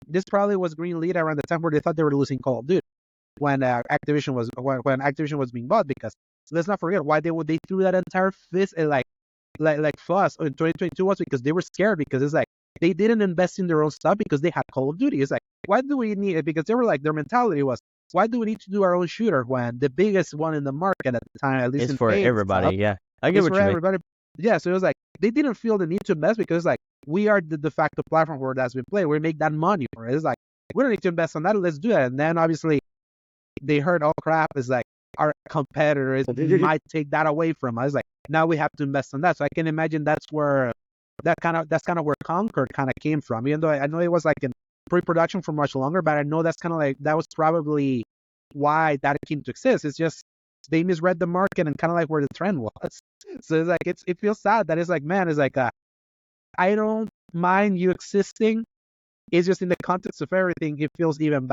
this probably was greenlit around the time where they thought they were losing Call of Duty when Activision was being bought. Because let's not forget why they threw that entire fist and like fuss in 2022 was because they were scared, because it's like they didn't invest in their own stuff because they had Call of Duty. It's like, why do we need it? Because they were like, their mentality was, why do we need to do our own shooter when the biggest one in the market at the time, at least
it's for everybody, yeah. I get what you mean.
Yeah, so it was like they didn't feel the need to invest because like we are the de facto platform where that's been played. We make that money for it. It's like, we don't need to invest on that. Let's do it. And then obviously they heard, oh crap, it's like our competitors might take that away from us. Like now we have to invest on that. So I can imagine that's kind of where Concord kind of came from. Even though I know it was like in pre-production for much longer, but I know that's kind of like that was probably why that came to exist. It's just they misread the market and kind of like where the trend was. So it's like it feels sad that it's like, man, it's like I don't mind you existing. It's just in the context of everything, it feels even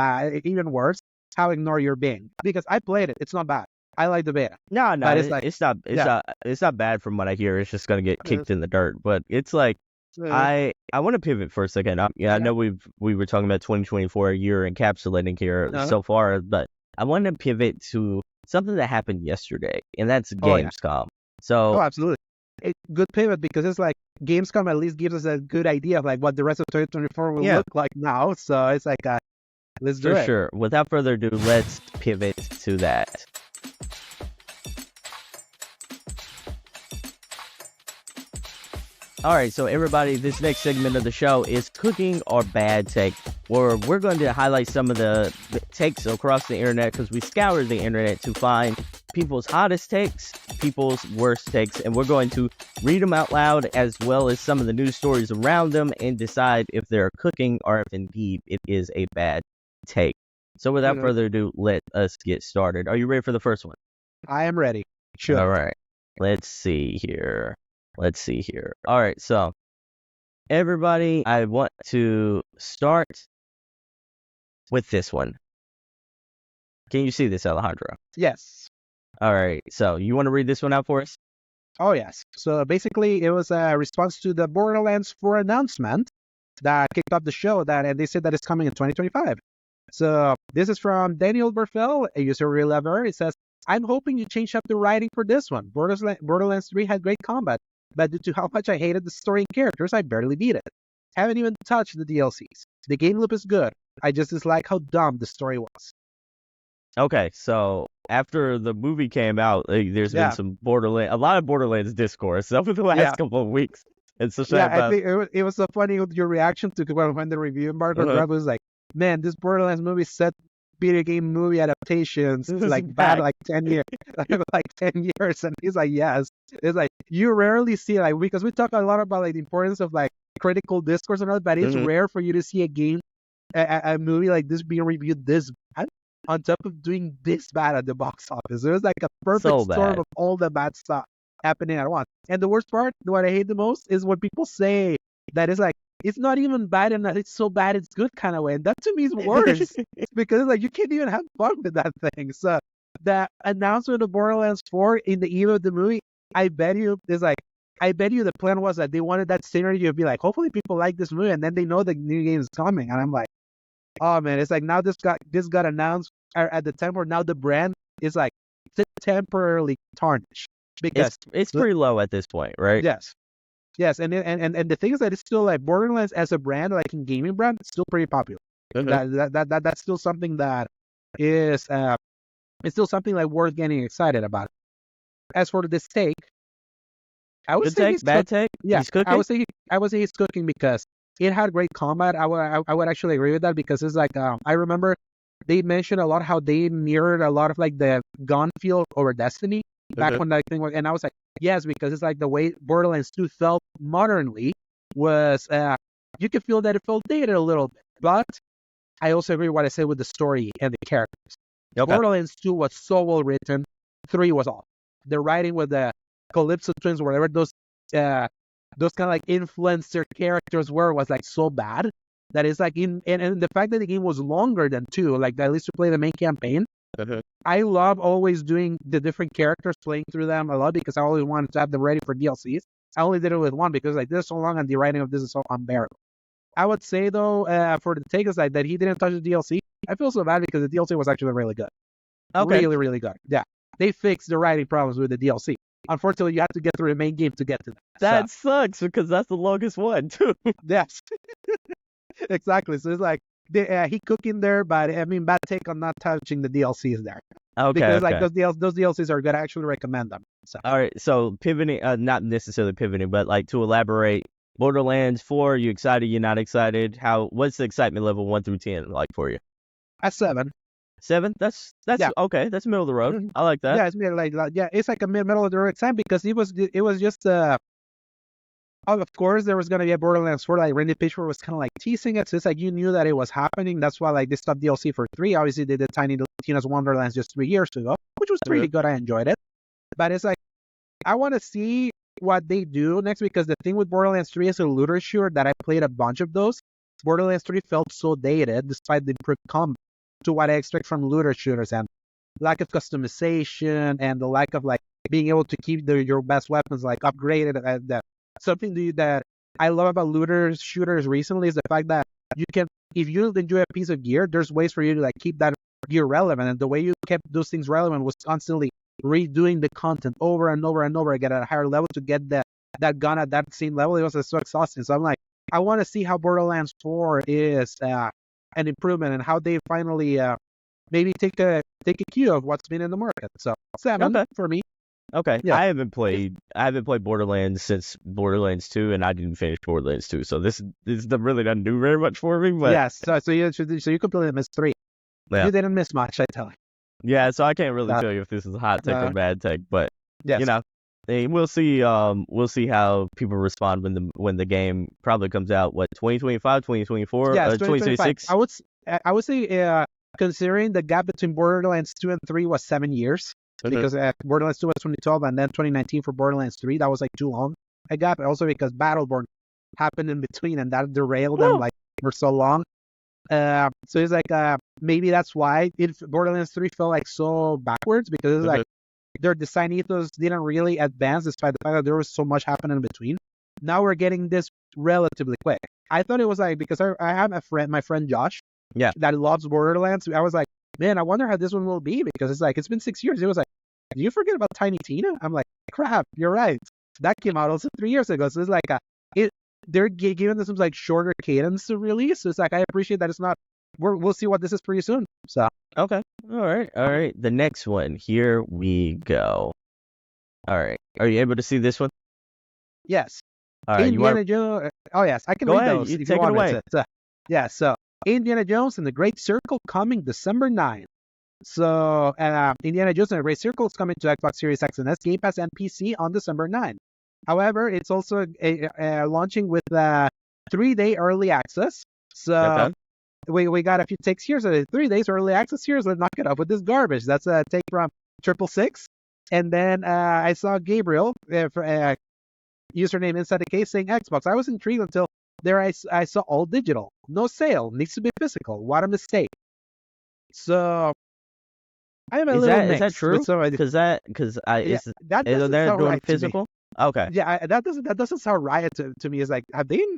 worse how ignored you're being. Because I played it, it's not bad. I like the beta.
No, it's not bad from what I hear. It's just gonna get kicked in the dirt. But it's like I want to pivot for a second. I know we were talking about 2024, a year encapsulating here so far, but I want to pivot to something that happened yesterday, and that's Gamescom. So
absolutely. Good pivot, because it's like Gamescom at least gives us a good idea of like what the rest of 2024 will look like now. So it's like, let's do it.
For sure. Without further ado, let's pivot to that. All right, so everybody, this next segment of the show is Cooking or Bad Take, where we're going to highlight some of the takes across the internet, because we scoured the internet to find people's hottest takes, people's worst takes, and we're going to read them out loud, as well as some of the news stories around them, and decide if they're cooking or if indeed it is a bad take. So without further ado, let us get started. Are you ready for the first one?
I am ready. Sure.
All right. Let's see here. All right, so everybody, I want to start with this one. Can you see this, Alejandro?
Yes.
All right, so you want to read this one out for us?
Oh, yes. So basically, it was a response to the Borderlands 4 announcement that kicked off the show, and they said that it's coming in 2025. So this is from Daniel Berfel, a user we love. It says, I'm hoping you change up the writing for this one. Borderlands 3 had great combat, but due to how much I hated the story and characters, I barely beat it. Haven't even touched the DLCs. The game loop is good. I just dislike how dumb the story was.
Okay, so after the movie came out, there's been
Yeah.
some a lot of Borderlands discourse over the last
Yeah.
couple of weeks. And so
Yeah, I
about
think it was so funny with your reaction to when the review embargo
Uh-huh.
dropped. Was like, man, this Borderlands movie set video game movie adaptations
This is
like
back.
bad like 10 years, like 10 years, and he's like, yes. It's like you rarely see like because we talk a lot about like the importance of like critical discourse and all, but it's
Mhm.
rare for you to see a movie like this being reviewed this bad on top of doing this bad at the box office. It was like a perfect
So
storm
bad.
of all the bad stuff happening at once. And the worst part, what I hate the most, is when people say that it's like it's not even bad and that it's so bad it's good kind of way. And that to me is worse. It's because like you can't even have fun with that thing. So the announcement of Borderlands 4 in the eve of the movie, I bet you the plan was that they wanted that synergy of be like, hopefully people like this movie and then they know the new game is coming. And I'm like, oh man, it's like now this got announced at the time where now the brand is like temporarily tarnished because
It's pretty low at this point, right?
yes, and the thing is that it's still like Borderlands as a brand, like in gaming brand, it's still pretty popular.
Mhm.
That's still something that is it's still something like worth getting excited about. As for this take, I would
Good
say
take,
he's
bad take.
yeah,
He's cooking.
I would say he's cooking because it had great combat. I would actually agree with that because it's like I remember they mentioned a lot how they mirrored a lot of like the gun feel over Destiny back
Mhm.
when that thing was, and I was like, yes, because it's like the way Borderlands 2 felt modernly was you could feel that it felt dated a little bit, but I also agree with what I said with the story and the characters.
Okay.
Borderlands 2 was so well written. 3 was off. The writing with the Calypso twins, whatever those kind of like influencer characters were, was like so bad that it's like and the fact that the game was longer than 2, like at least to play the main campaign.
Mhm.
I love always doing the different characters, playing through them a lot because I always wanted to have them ready for DLCs. I only did it with 1 because like this is so long and the writing of this is so unbearable. I would say though, for the take aside that he didn't touch the DLC, I feel so bad because the DLC was actually really good.
Okay.
Really, really good. Yeah. They fixed the writing problems with the DLC. Unfortunately, you have to get through the main game to get to that.
That sucks because that's the longest one too.
Yes. Exactly. So it's like he cooking there, but I mean, bad take on not touching the DLCs there.
Okay.
Because
okay.
like those DLCs are good. I actually recommend them. So
All right. So pivoting, not necessarily pivoting, but like to elaborate, Borderlands 4. You excited? You not excited? What's the excitement level 1 through 10 like for you?
at 7.
7? That's
Yeah.
okay. That's middle of the road.
Mhm.
I like that.
Yeah, it's like it's like a middle of the road time because it was just of course there was gonna be a Borderlands 4, like Randy Pitchford was kind of like teasing it, so it's like you knew that it was happening. That's why like they stopped DLC for 3. Obviously they did Tiny Tina's Wonderlands just 3 years ago, which was pretty good. I enjoyed it, but it's like I want to see what they do next because the thing with Borderlands 3 is a looter shooter that I played a bunch of those. Borderlands 3 felt so dated despite the improved combat to what I expect from looter shooters and lack of customization and the lack of like being able to keep your best weapons like upgraded. Something that I love about looter shooters recently is the fact that you can, if you enjoy a piece of gear, there's ways for you to like keep that gear relevant. And the way you kept those things relevant was constantly redoing the content over and over and over again at a higher level to get that gun at that same level. It was so exhausting. So I'm like, I want to see how Borderlands 4 is an improvement and how they finally maybe take a cue of what's been in the market. So 7
Okay.
for me.
Okay.
Yeah.
I haven't played Borderlands since Borderlands 2, and I didn't finish Borderlands 2, so this really doesn't do very much for me. But
Yes. So you completely missed 3.
Yeah.
You didn't miss much, I tell you.
Yeah, so I can't really
Uh,
tell you if this is a hot take or
uh,
bad take, but
Yes.
you know, we'll see. We'll see how people respond when the game probably comes out. What 2025, 2024,
Yes,
2026.
I would say considering the gap between Borderlands 2 and 3 was 7 years because Borderlands 2 was 2012 and then 2019 for Borderlands 3. That was like too long a gap. Also because Battleborn happened in between and that derailed them like for so long. So it's like maybe that's why Borderlands 3 felt like so backwards because it's like their design ethos didn't really advance despite the fact that there was so much happening in between. Now we're getting this relatively quick. I thought it was like because I have my friend Josh, that loves Borderlands. I was like, man, I wonder how this one will be because it's like it's been 6 years. It was like, do you forget about Tiny Tina? I'm like, crap, you're right. That came out also 3 years ago. So it's like they're giving this some like shorter cadence to release. So it's like I appreciate that it's not we'll see what this is pretty soon. So
Okay. All right. The next one. Here we go. All right. Are you able to see this one?
yes,
All right.
Indiana Jones. Oh yes, I can
Go
read
ahead,
those
you
if you
take it
want me
away.
to. So Indiana Jones and the Great Circle coming December 9th. So Indiana Jones and the Great Circle is coming to Xbox Series X and S, Game Pass, and PC on December 9th. However, it's also launching with 3-day early access. So
Okay.
we got a few takes here. So 3 days early access here. So let's knock it up with this garbage. That's a take from 666. And then I saw Gabriel, username inside the case, saying Xbox. I was intrigued until there I saw all digital. No sale. Needs to be physical. What a mistake. So I am a little
Is that
mixed
true?
with some of the-
Because
yeah, that
is
doesn't
they're
sound
doing
right to me.
physical? Okay.
Yeah, that doesn't sound right to me. It's like, are they
Is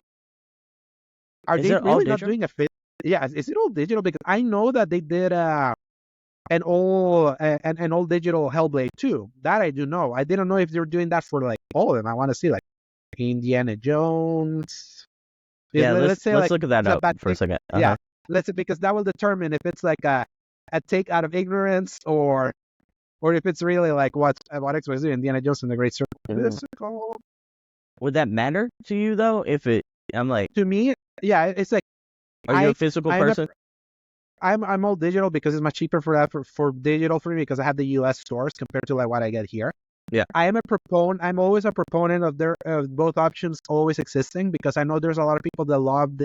it all
really not
digital?
doing a fit? Yeah, is it all digital? Because I know that they did an old digital Hellblade 2. That I do know. I didn't know if they were doing that for like all of them. I want to see like Indiana Jones.
Yeah.
Let's say
Let's
like
look at that
it's a
up
bad
for a
take.
second.
Yeah, let's say, because that will determine if it's like a take out of ignorance or if it's really like what Xbox is doing. Indiana Jones and the Great Circle.
Mhm.
Physical.
Would that matter to you though? I'm like,
To me, yeah, it's like
are you a physical
I'm a-
person?
I'm all digital because it's much cheaper for that for digital for me because I have the US stores compared to like what I get here.
Yeah.
I'm always a proponent of both options always existing because I know there's a lot of people that love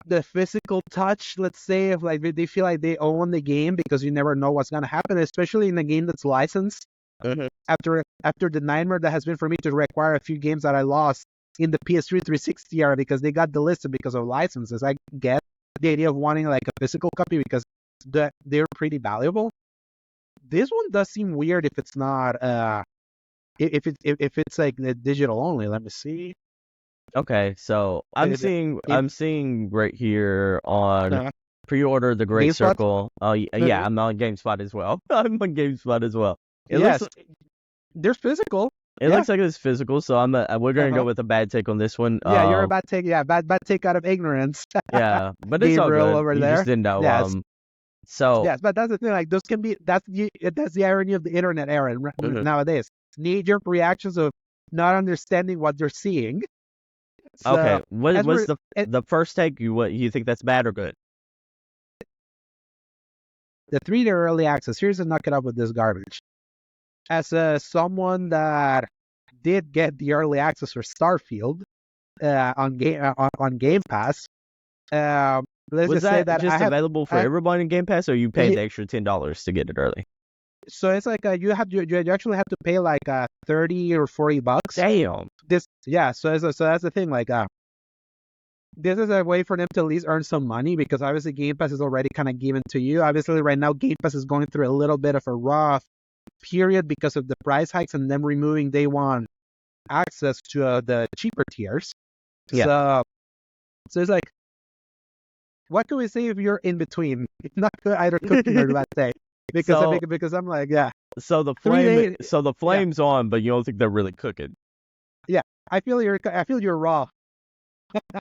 the physical touch, let's say, of like they feel like they own the game because you never know what's gonna happen, especially in a game that's licensed.
Mhm.
After the nightmare that has been for me to require a few games that I lost in the PS3 360 era because they got delisted because of licenses. I get the idea of wanting like a physical copy because they're pretty valuable. This one does seem weird if it's not if it's like the digital only. Let me see.
Okay, so I'm
Is it-
seeing right here on
Uh,
pre-order the Great
GameSpot?
Circle. Oh yeah,
Mhm.
I'm on GameSpot as well. I'm on GameSpot as well. It
yes,
looks
they're physical.
it
yeah.
looks like it's physical, so we're gonna go with a bad take on this one.
Yeah, you're a bad take. Yeah, bad take out of ignorance.
Yeah, but it's all
Gabriel
good.
over
You
there.
just didn't know.
Yes.
So
Yes, but that's the thing. Like those can be that's the irony of the internet era
Mhm.
nowadays. Knee-jerk reactions of not understanding what they're seeing. So,
okay,
as
what's
we're-
the first take? You think that's bad or good?
the 3-day early access. Here's to knock it up with this garbage. As someone that did get the early access for Starfield on Game Pass, let's
Was
just say
that
that
just
I have.
available for
I-
everyone in Game Pass, or you paid
Ye-
the extra $10 to get it early?
So it's like you actually have to pay like $30 or $40.
Damn.
So that's the thing. Like this is a way for them to at least earn some money because obviously Game Pass is already kind of given to you. Obviously, right now Game Pass is going through a little bit of a rough period because of the price hikes and them removing day one access to the cheaper tiers.
Yeah.
So it's like, what can we say if you're in between? It's not good either cooking or bad day. Because I'm like, yeah,
So the
3
flame,
days-
so the flame's on, but you don't think they're really cooking.
I feel you're raw.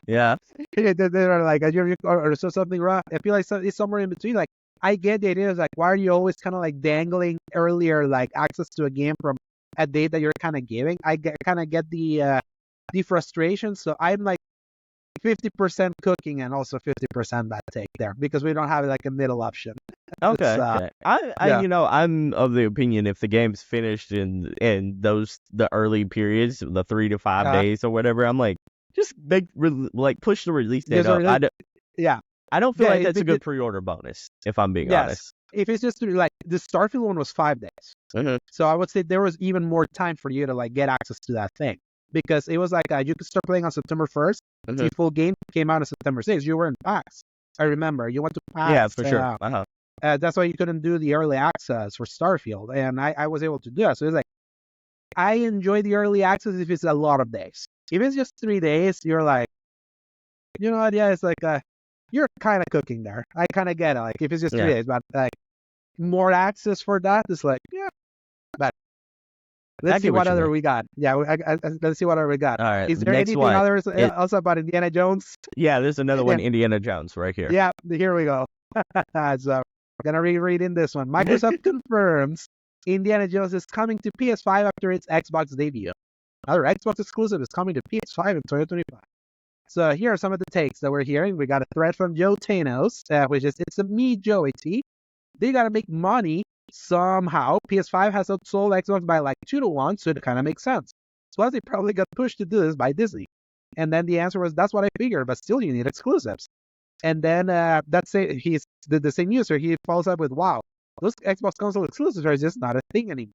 Yeah.
They're like, or so something raw. I feel like it's somewhere in between. Like, I get the idea. Is like, why are you always kind of like dangling earlier, like access to a game from a date that you're kind of giving? I kind of get the frustration. So I'm like 50% cooking and also 50% bad take there because we don't have like a middle option.
Okay.
It's,
Okay. I
yeah.
I'm of the opinion if the game's finished in the early periods, the 3 to 5 days or whatever, I'm like, just push the release date
There's a
up.
release- yeah.
I don't feel
Yeah,
like that's a
it-
good pre-order bonus, if I'm being
Yes.
honest.
If it's just like the Starfield one was 5 days.
Mhm.
So I would say there was even more time for you to like get access to that thing because it was like you could start playing on September 1st.
Mhm.
The full game came out on September 6th. You were in PAX. I remember you went to PAX.
Yeah, for sure.
That's why you couldn't do the early access for Starfield, and I was able to do it. So it's like I enjoy the early access if it's a lot of days. If it's just 3 days, you're like, you know what? Yeah, it's like you're kind of cooking there. I kind of get it. Like if it's just 3
Yeah.
days, but like more access for that is like, yeah. But Let's
I
see
get
what
you
other
mean.
we got. Yeah, let's see what other we got.
All right,
Is there
next
anything
one.
else about Indiana Jones?
Yeah, there's another
Yeah.
one, Indiana Jones, right here.
Yeah, here we go. So I'm gonna reread in this one. Microsoft confirms Indiana Jones is coming to PS5 after its Xbox debut. Another Xbox exclusive is coming to PS5 in 2025. So here are some of the takes that we're hearing. We got a thread from Joe Tanos, which is, it's a me, Joey T. They gotta make money somehow. PS5 has outsold Xbox by like 2-1, so it kind of makes sense. Plus, they probably got pushed to do this by Disney. And then the answer was, that's what I figured, but still you need exclusives. And then that's it. He's the same user. He follows up with, wow, those Xbox console exclusives are just not a thing anymore.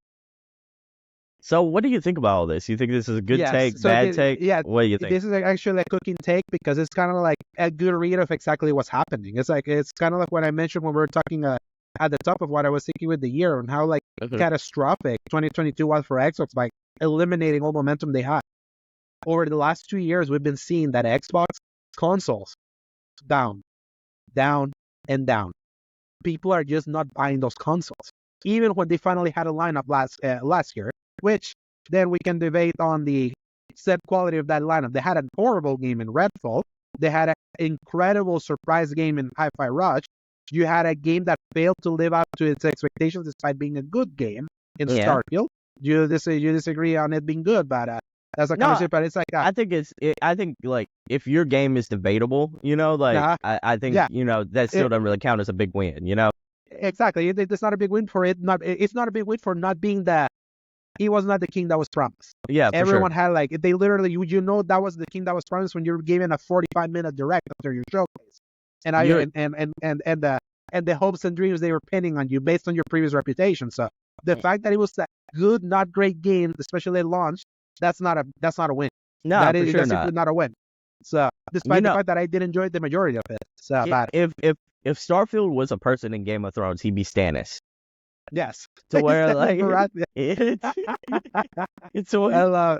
So what do you think about all this? You think this is a good take,
so
bad take?
Yeah,
What do you think?
this is actually a cooking take because it's kind of like a good read of exactly what's happening. It's kind of like what I mentioned when we were talking at the top of what I was thinking with the year and how like catastrophic 2022 was for Xbox by eliminating all momentum they had. Over the last 2 years, we've been seeing that Xbox consoles down, and down. People are just not buying those consoles, even when they finally had a lineup last year. Which then we can debate on the set quality of that lineup. They had a horrible game in Redfall. They had an incredible surprise game in Hi-Fi Rush. You had a game that failed to live up to its expectations despite being a good game in Starfield. You disagree on it being good, but that's a conversation. But it's like
I think like if your game is debatable, like I think that still doesn't really count as a big win,
Exactly. It's not a big win for it. It's not a big win for not being he was not the king that was promised.
Yeah,
everyone had like they literally that was the king that was promised when you were given a 45-minute direct after your showcase, and the hopes and dreams they were pinning on you based on your previous reputation. So the fact that it was a good, not great game, especially at launch, that's not a win.
No,
that's
simply
not a win. So despite the fact that I did enjoy the majority of it, so
if Starfield was a person in Game of Thrones, he'd be Stannis.
Yes.
To where like it's to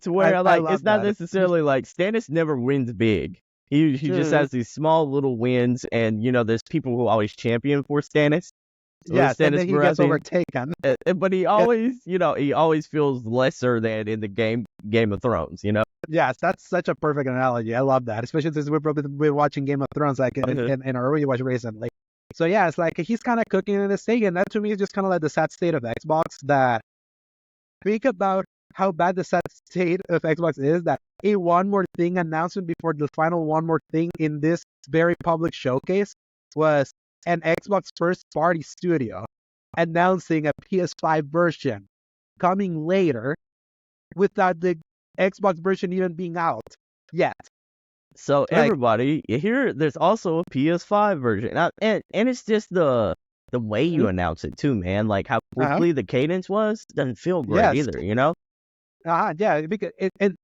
where like it's not necessarily like Stannis never wins big. He just has these small little wins, and there's people who always champion for Stannis.
Yes, and then he gets overtaken.
But he always, he always feels lesser than in the Game of Thrones,
Yes, that's such a perfect analogy. I love that, especially since we've been watching Game of Thrones like in our rewatch recently. So yeah, it's like he's kind of cooking in this thing, and that to me is just kind of like the sad state of Xbox. That think about how bad the sad state of Xbox is. That a one more thing announcement before the final one more thing in this very public showcase was an Xbox first-party studio announcing a PS5 version coming later, without the Xbox version even being out yet.
So everybody, here, there's also a PS5 version, and it's just the way you announce it too, man. Like how quickly the cadence was doesn't feel great either,
Yeah, because and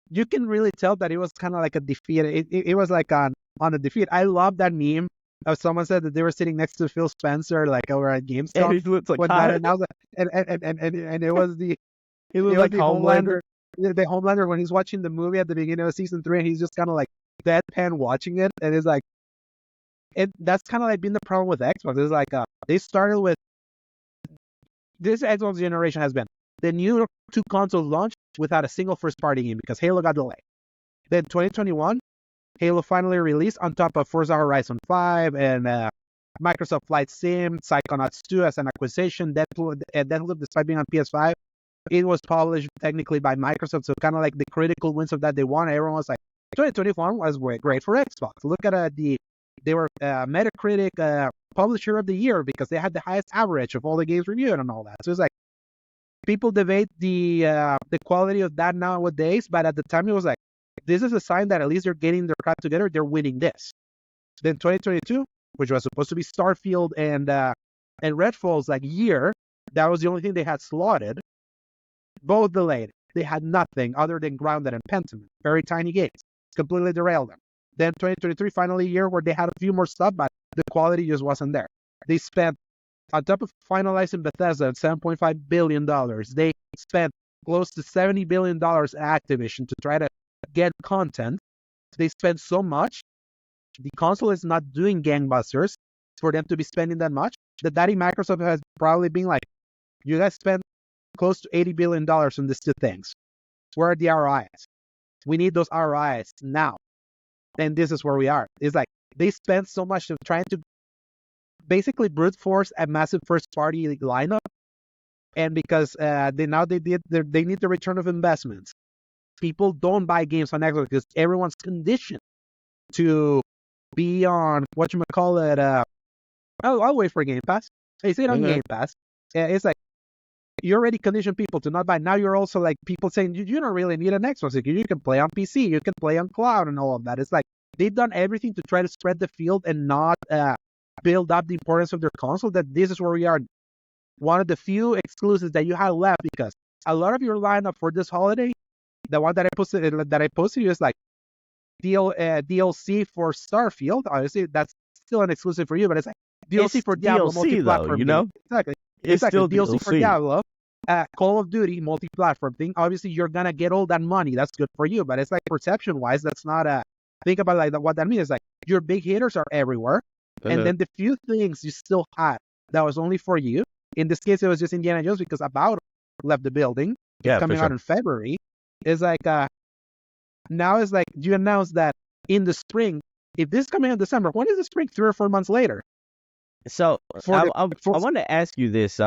you can really tell that it was kind of like a defeat. It was like on a defeat. I love that meme of someone said that they were sitting next to Phil Spencer like over at Gamescom,
and he looks like
and it was like
Homelander.
The Homelander when he's watching the movie at the beginning of season 3, and he's just kind of like deadpan watching it, and it's like, that's kind of like been the problem with Xbox. It's like they started with this Xbox generation has been the new 2 consoles launched without a single first-party game because Halo got delayed. Then 2021, Halo finally released on top of Forza Horizon 5 and Microsoft Flight Sim, Psychonauts 2 as an acquisition, Deathloop despite being on PS5. It was published technically by Microsoft, so kind of like the critical wins of that they won. Everyone was like, 2021 was great for Xbox. Look at they were Metacritic Publisher of the Year because they had the highest average of all the games reviewed and all that. So it's like people debate the quality of that nowadays, but at the time it was like, this is a sign that at least they're getting their crap together. They're winning this. Then 2022, which was supposed to be Starfield and Redfall's like year, that was the only thing they had slotted. Both delayed. They had nothing other than Grounded and Pentiment. Very tiny games. Completely derailed them. Then 2023, finally a year where they had a few more stuff, but the quality just wasn't there. They spent, on top of finalizing Bethesda, $7.5 billion. They spent close to $70 billion at Activision to try to get content. They spent so much. The console is not doing gangbusters for them to be spending that much. The daddy Microsoft has probably been like, you guys spent close to $80 billion on these two things. Where are the ROIs? We need those ROIs now. And this is where we are. It's like they spent so much of trying to basically brute force a massive first-party lineup. And because they need the return of investments. People don't buy games on Xbox because everyone's conditioned to be on I'll wait for Game Pass. They say it on Game Pass. It's like you already conditioned people to not buy. Now you're also like people saying you don't really need an Xbox. You can play on PC, you can play on cloud, and all of that. It's like they've done everything to try to spread the field and not build up the importance of their console. That this is where we are. One of the few exclusives that you have left, because a lot of your lineup for this holiday, the one that I posted is like DLC for Starfield. Obviously, that's still an exclusive for you, but it's like DLC for Diablo multi-platform.
You know,
exactly.
It's still
DLC for Diablo. Call of Duty multi-platform thing. Obviously, you're gonna get all that money. That's good for you, but it's like perception-wise, that's not a. Think about like what that means. Is like your big hitters are everywhere, and then the few things you still had that was only for you. In this case, it was just Indiana Jones because About left the building. It's coming out in February. It's like now it's like you announce that in the spring. If this is coming out in December, when is the spring? 3 or 4 months later.
So I want to ask you this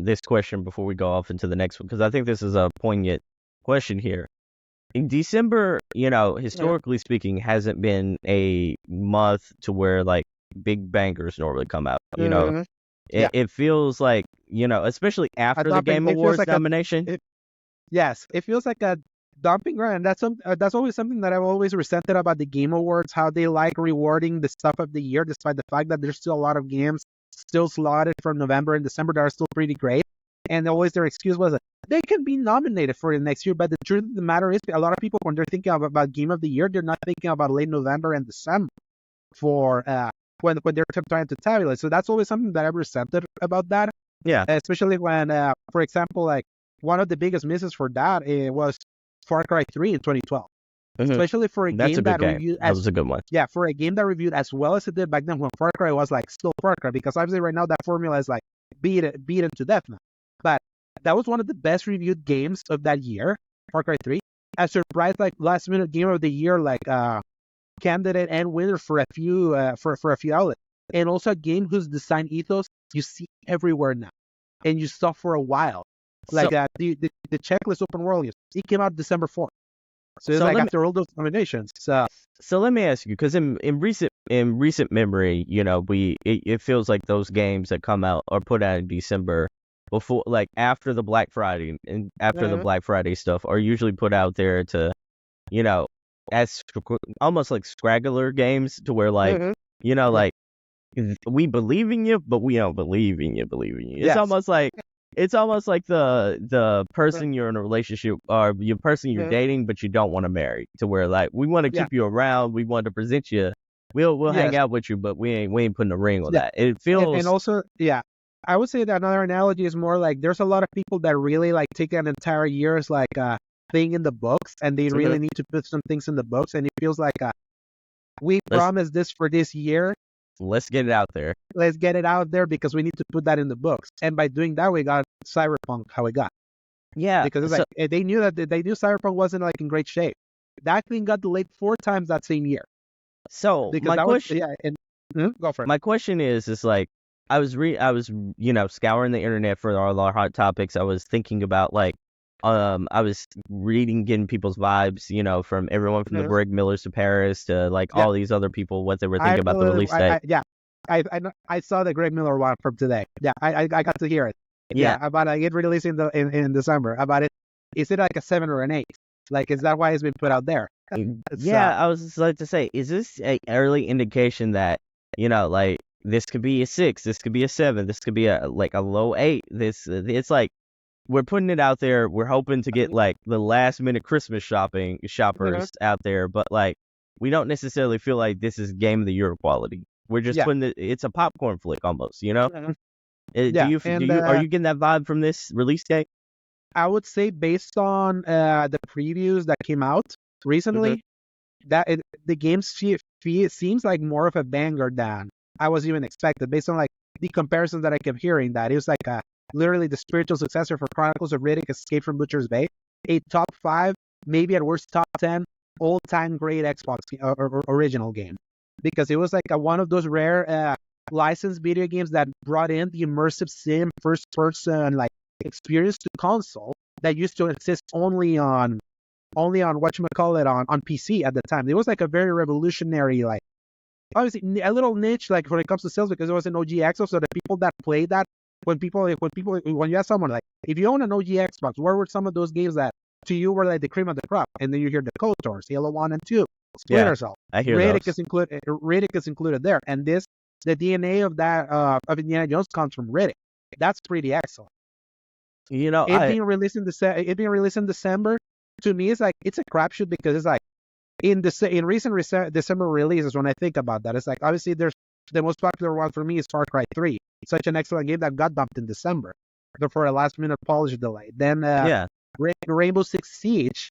this question before we go off into the next one, because I think this is a poignant question here. In December, historically speaking, hasn't been a month to where like big bangers normally come out. It feels like, especially after the Game Awards nomination.
Yes, it feels like a dumping ground. And that's always something that I've always resented about the Game Awards, how they like rewarding the stuff of the year, despite the fact that there's still a lot of games still slotted from November and December that are still pretty great. And always their excuse was that they can be nominated for the next year. But the truth of the matter is, a lot of people, when they're thinking about Game of the Year, they're not thinking about late November and December for when they're trying to tabulate. So that's always something that I've resented about that.
Yeah.
Especially when, for example, like one of the biggest misses for that was Far Cry 3 in 2012. Especially for a game that reviewed
that was a good one.
Yeah, for a game that reviewed as well as it did back then when Far Cry was like still Far Cry, because obviously right now that formula is like beaten to death now. But that was one of the best reviewed games of that year, Far Cry 3. A surprise like last minute game of the year, like candidate and winner for a few outlets, and also a game whose design ethos you see everywhere now, and you saw for a while. Like the checklist open world, it came out December 4th. So it's like after all those nominations. So
let me ask you, because in recent memory, it feels like those games that come out or put out in December before, like after the Black Friday and after the Black Friday stuff, are usually put out there to, as almost like straggler games, to where like, like we believe in you, but we don't believe in you. It's almost like the person you're in a relationship or your person you're dating, but you don't want to marry, to where like we want to keep you around, we want to present you, we'll hang out with you, but we ain't putting a ring on that. It feels
and also I would say that another analogy is more like there's a lot of people that really like take an entire year's like thing in the books, and they really need to put some things in the books, and it feels like we promised this for this year.
Let's get it out there.
Let's get it out there because we need to put that in the books. And by doing that, we got Cyberpunk how we got.
Yeah.
Because it's like they knew Cyberpunk wasn't like in great shape. That thing got delayed 4 times that same year.
So
because
my question,
go for it.
My question is like I was scouring the internet for all our hot topics. I was thinking about like I was reading, getting people's vibes, from everyone from the Greg Millers to Paris to like all these other people, what they were thinking about the release date.
I saw the Greg Miller one from today. Yeah, I got to hear it. Yeah, about it releasing in December. About it, is it like a 7 or an 8? Like, is that why it's been put out there?
I was just like to say, is this an early indication that like this could be a 6, this could be a 7, this could be a low 8. It's like, we're putting it out there. We're hoping to get like the last minute Christmas shoppers out there, but like we don't necessarily feel like this is Game of the Year quality. We're just putting it's a popcorn flick almost, Are you getting that vibe from this release date?
I would say based on the previews that came out recently, that the game seems like more of a banger than I was even expected, based on like the comparisons that I kept hearing. That it was like a literally the spiritual successor for Chronicles of Riddick: Escape from Butcher's Bay, a top 5, maybe at worst top 10 all-time great Xbox original game, because it was like one of those rare licensed video games that brought in the immersive sim first-person like experience to console that used to exist only on whatchamacallit on PC at the time. It was like a very revolutionary, like obviously a little niche like when it comes to sales, because it was an OG Xbox. So the people that played that, when you ask someone like, if you own an OG Xbox, where were some of those games that to you were like the cream of the crop? And then you hear the KOTORs, Halo 1 and 2, Splinter Cell.
I hear
Riddick
those.
Riddick is included there, and the DNA of that of Indiana Jones comes from Riddick. That's pretty excellent.
You know,
It being released in December, to me, it's like it's a crapshoot, because it's like in recent December releases, when I think about that, it's like obviously there's the most popular one for me is Far Cry 3. Such an excellent game that got dumped in December for a last minute polish delay. Then Rainbow Six Siege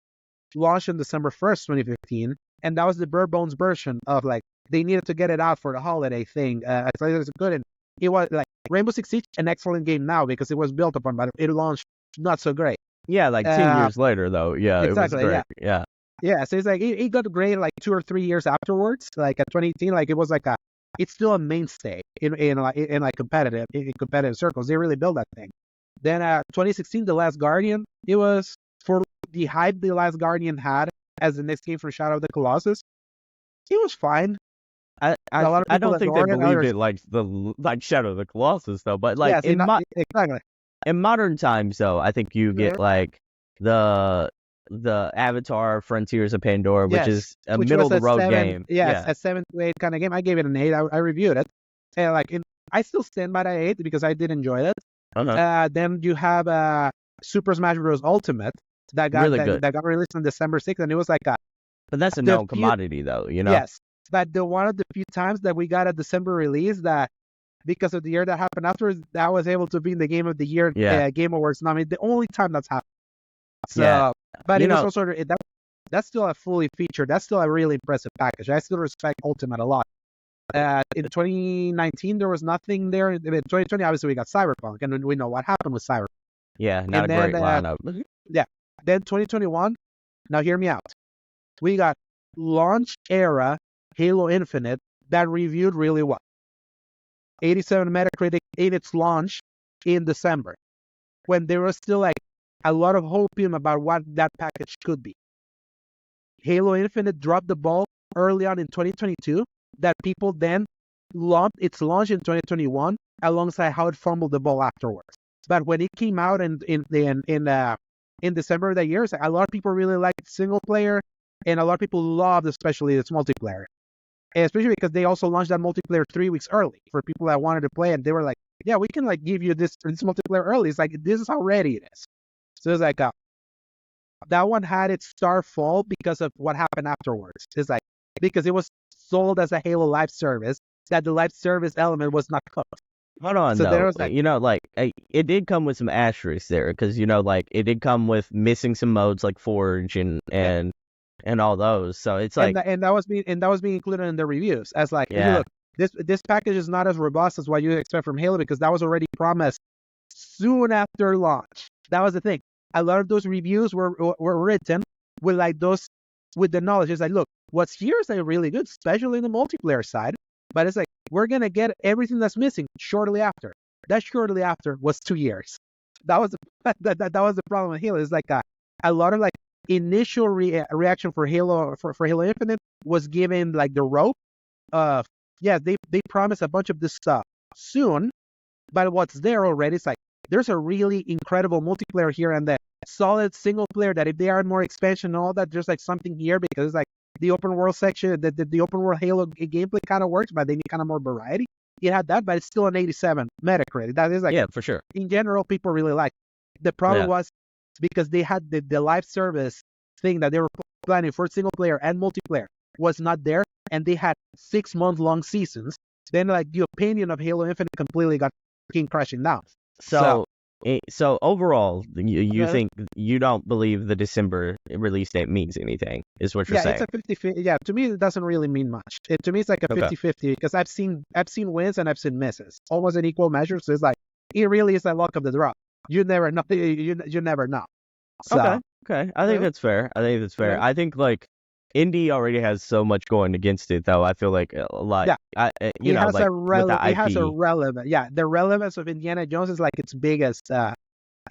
launched on December 1st, 2015, and that was the bare bones version of like they needed to get it out for the holiday thing. So it was good, and it was like Rainbow Six Siege, an excellent game now because it was built upon, but it launched not so great.
Yeah, like 10 years later, though. Yeah,
exactly,
it was great.
Yeah, so it's like it got great like 2 or 3 years afterwards. Like at 2018, like it was like it's still a mainstay in competitive circles. They really built that thing. Then 2016, The Last Guardian. It was for the hype The Last Guardian had as the next game for Shadow of the Colossus. It was fine.
I don't think they believed it like Shadow of the Colossus though, but like
exactly.
In modern times though, I think you get like the Avatar Frontiers of Pandora, which is a middle of the road game.
Yeah, a 7 to 8 kind of game. I gave it an 8. I reviewed it, and like I still stand by that 8 because I did enjoy it. Then you have Super Smash Bros. Ultimate that got released on December 6th, and it was like
but that's a known commodity though, you know.
Yes, but one of the few times that we got a December release that, because of the year that happened afterwards, that was able to be in the Game of the Year Game Awards nominee. The only time that's happened. So, but it was also that's still a fully featured. That's still a really impressive package. I still respect Ultimate a lot. In 2019, there was nothing there. In 2020, obviously, we got Cyberpunk, and we know what happened with Cyberpunk.
Yeah, not a great lineup.
Then 2021. Now, hear me out. We got launch era Halo Infinite that reviewed really well. 87 Metacritic in its launch in December, when there was still like a lot of hopium about what that package could be. Halo Infinite dropped the ball early on in 2022, that people then lumped its launch in 2021 alongside how it fumbled the ball afterwards. But when it came out in December of that year, a lot of people really liked single player, and a lot of people loved especially its multiplayer. And especially because they also launched that multiplayer 3 weeks early for people that wanted to play, and they were like, yeah, we can like give you this multiplayer early. It's like, this is how ready it is. So it's like that one had its star fall because of what happened afterwards. It's like, because it was sold as a Halo live service, that the live service element was not cooked.
Hold on, so though. Like, you know, like it did come with some asterisks there, because you know, like it did come with missing some modes like Forge and all those. So it's like,
and that was being included in the reviews as like, hey, look, this package is not as robust as what you expect from Halo, because that was already promised soon after launch. That was the thing. A lot of those reviews were written with like with the knowledge. It's like, look, what's here is like really good, especially in the multiplayer side. But it's like, we're gonna get everything that's missing shortly after. That shortly after was 2 years. That was that was the problem with Halo. It's like a lot of like initial reaction for Halo for Halo Infinite was given like the rope of, yeah, they promised a bunch of this stuff soon, but what's there already is like, there's a really incredible multiplayer here and there, solid single player that if they add more expansion and all that, there's like something here, because it's like the open world section, the open world Halo gameplay kind of works, but they need kind of more variety. It had that, but it's still an 87 Metacritic. That is like,
yeah, for sure.
In general, people really like it. The problem was because they had the live service thing that they were planning for single player and multiplayer was not there, and they had 6-month-long seasons. Then like the opinion of Halo Infinite completely got crashing down.
So overall, you think, you don't believe the December release date means anything, is what you're saying?
Yeah, it's a 50-50. Yeah, to me, it doesn't really mean much. To me, it's like a 50-50, because I've seen wins and I've seen misses, almost in equal measure. So it's like, it really is a luck of the draw. You never know. You never know. So,
Okay. I think
Yeah.
that's fair.
Yeah.
I think like indie already has so much going against it, though. I feel like a lot.
Yeah.
You know, like with the
It has a
IP.
relevance. Yeah, the relevance of Indiana Jones is like its biggest.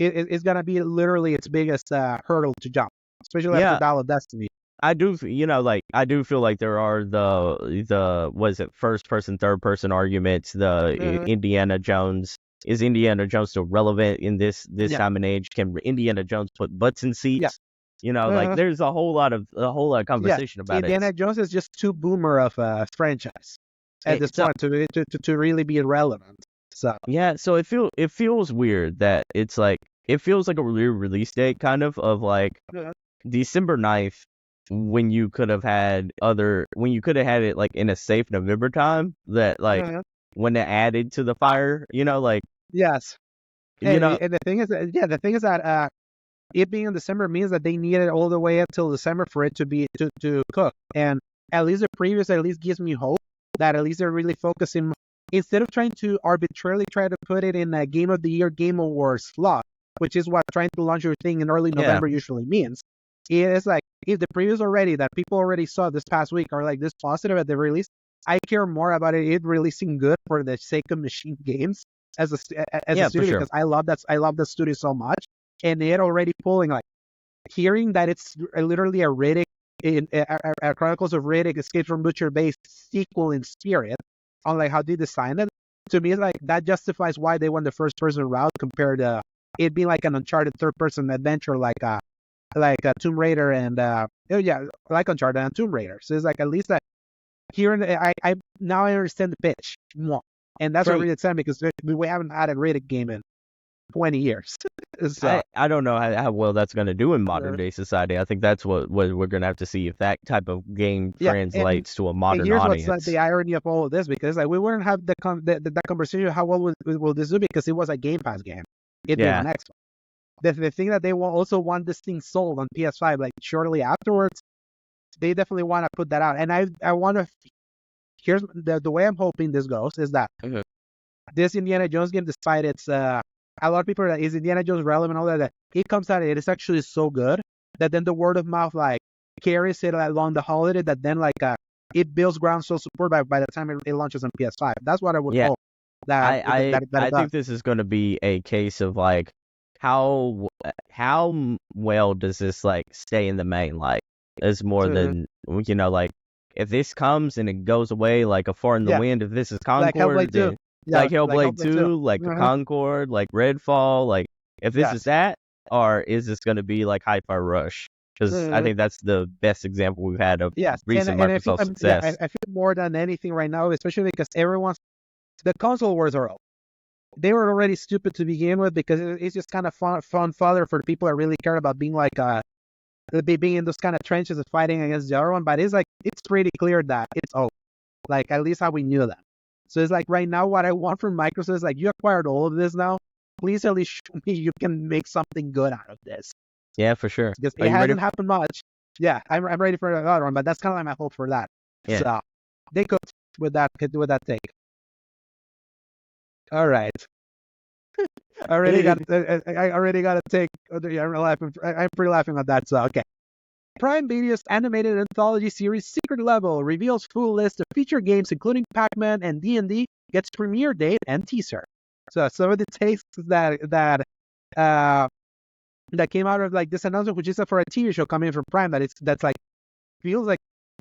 It's gonna be literally its biggest hurdle to jump, especially
Yeah.
after Dial of Destiny.
I do, you know, like I do feel like there are the was it first person, third person arguments.
Mhm.
Indiana Jones, is Indiana Jones still relevant in this
Yeah.
time and age? Can Indiana Jones put butts in seats?
Yeah.
You know, like
Mhm.
there's a whole lot of conversation about
Indiana
it.
Jones is just too boomer of a franchise at this
So
point to really be relevant. So
yeah, so it feels weird that it's like it feels like a release date kind of like
Mhm.
December 9th, when you could have had it like in a safe November time, that like
Mhm.
when it added to the fire, you know, like,
yes,
you know,
and the thing is, that it being in December means that they needed all the way until December for it to be to cook. And at least the previous at least gives me hope that at least they're really focusing, instead of trying to arbitrarily try to put it in a Game of the Year, Game Awards slot, which is what trying to launch your thing in early
Yeah.
November usually means. It is like, if the previews already that people already saw this past week are like this positive at the release, I care more about it releasing good for the sake of Machine Games as a
Yeah, for
studio,
sure.
because I love the studio so much, and it already pulling, like, hearing that it's literally a Riddick in a Chronicles of Riddick Escape from Butcher based sequel in spirit, on like how they designed it. To me, it's like that justifies why they went the first person route compared to it being like an Uncharted third person adventure, like a Tomb Raider and like Uncharted and Tomb Raider. So it's like, at least hearing I now I understand the pitch more, and that's what
Right.
really exciting, because we haven't had a Riddick game in 20 years. So
I don't know how well that's going to do in modern day society. I think that's what we're going to have to see, if that type of game
yeah,
translates to a
and
modern
here's
audience.
what's the irony of all of this, because like we wouldn't have that conversation, how well will this do, because it was a Game Pass game. It being
Yeah.
on Xbox. The thing that they also want this thing sold on PS5 like shortly afterwards, they definitely want to put that out. And I want to, here's the way I'm hoping this goes is that
Mhm.
this Indiana Jones game, despite its a lot of people are like, is Indiana Jones relevant, all that it comes out, it is actually so good that then the word of mouth like carries it along the holiday, that then like it builds groundswell support by the time it launches on PS5. That's what I would
Yeah.
hope that
I
it does.
think this is going to be a case of like how well does this like stay in the main light, is more
Mhm.
than, you know, like if this comes and it goes away like a far in the
Yeah.
wind, if this is
Like
Concord,
Hellblade 2.
then
Yeah,
like Hellblade 2, like
Mhm.
Concord, like Redfall, like if this
Yes.
is that, or is this going to be like Hi-Fi Rush? Because I
Mhm.
think that's the best example we've had of
Yes,
recent
and I feel,
Microsoft success.
I feel more than anything right now, especially because the console wars are over. They were already stupid to begin with, because it's just kind of fun fodder for people that really care about being like being in those kind of trenches and fighting against the other one. But it's like, it's pretty clear that it's over. Like, at least how we knew that. So it's like, right now, what I want from Microsoft is like, you acquired all of this now. Please at least show me you can make something good out of this.
Yeah, for sure.
Because
Are
it
you ready?
hasn't happened much. Yeah, I'm ready for another one, but that's kind of like my hope for that.
Yeah.
So they could with that take. All right. I already got a take. I'm pretty laughing at that. So okay. Prime Video's animated anthology series Secret Level reveals full list of feature games, including Pac-Man and D&D, gets premiere date and teaser. So some of the takes that came out of like this announcement, which is for a TV show coming from Prime, that's like feels like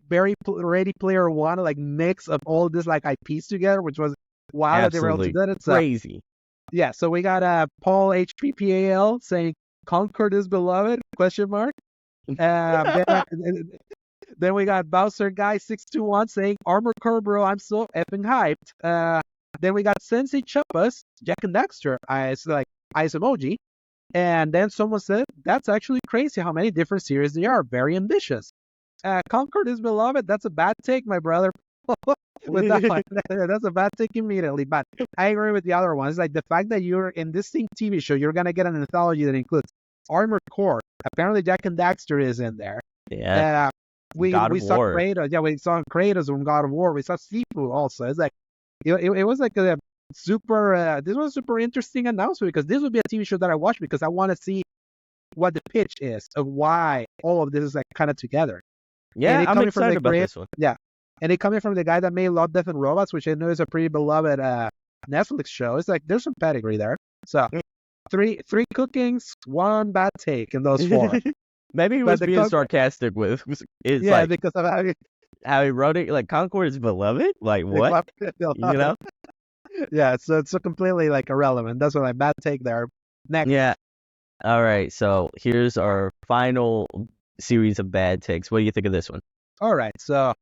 very Ready Player One, like mix of all this like IPs together, which was wild that they were able to
Absolutely
do it. So,
crazy.
yeah, so we got Paul HPPAL saying Concord is beloved? Question mark. Then we got Bowser Guy 621 saying Armor Core bro, I'm so effing hyped. Then we got Sensei Chuppas, Jack and Daxter, it's like eyes emoji. And then someone said, that's actually crazy how many different series they are. Very ambitious. Concord is beloved. That's a bad take, my brother. With that one, that's a bad take immediately. But I agree with the other one. It's like the fact that you're in this thing TV show, you're gonna get an anthology that includes Armored Core. Apparently, Jack and Daxter is in there.
Yeah.
We
God of
saw
War.
Kratos. Yeah, we saw Kratos from God of War. We saw Sifu also. It's like it was like this was a super interesting announcement because this would be a TV show that I watch because I want to see what the pitch is of why all of this is like kind of together.
Yeah,
And it
I'm
coming from
excited
the
about
creat-
this one.
Yeah, and it coming from the guy that made Love, Death, and Robots, which I know is a pretty beloved Netflix show. It's like there's some pedigree there. So three cookings, one bad take in those four.
Maybe he
But
was
the
being
cook-
sarcastic with it's
Yeah,
like
because of
how he wrote it. Like Concord is beloved. Like what? You know?
Yeah, so completely like irrelevant. That's what I bad take there. Next.
Yeah. All right. So here's our final series of bad takes. What do you think of this one?
All right, so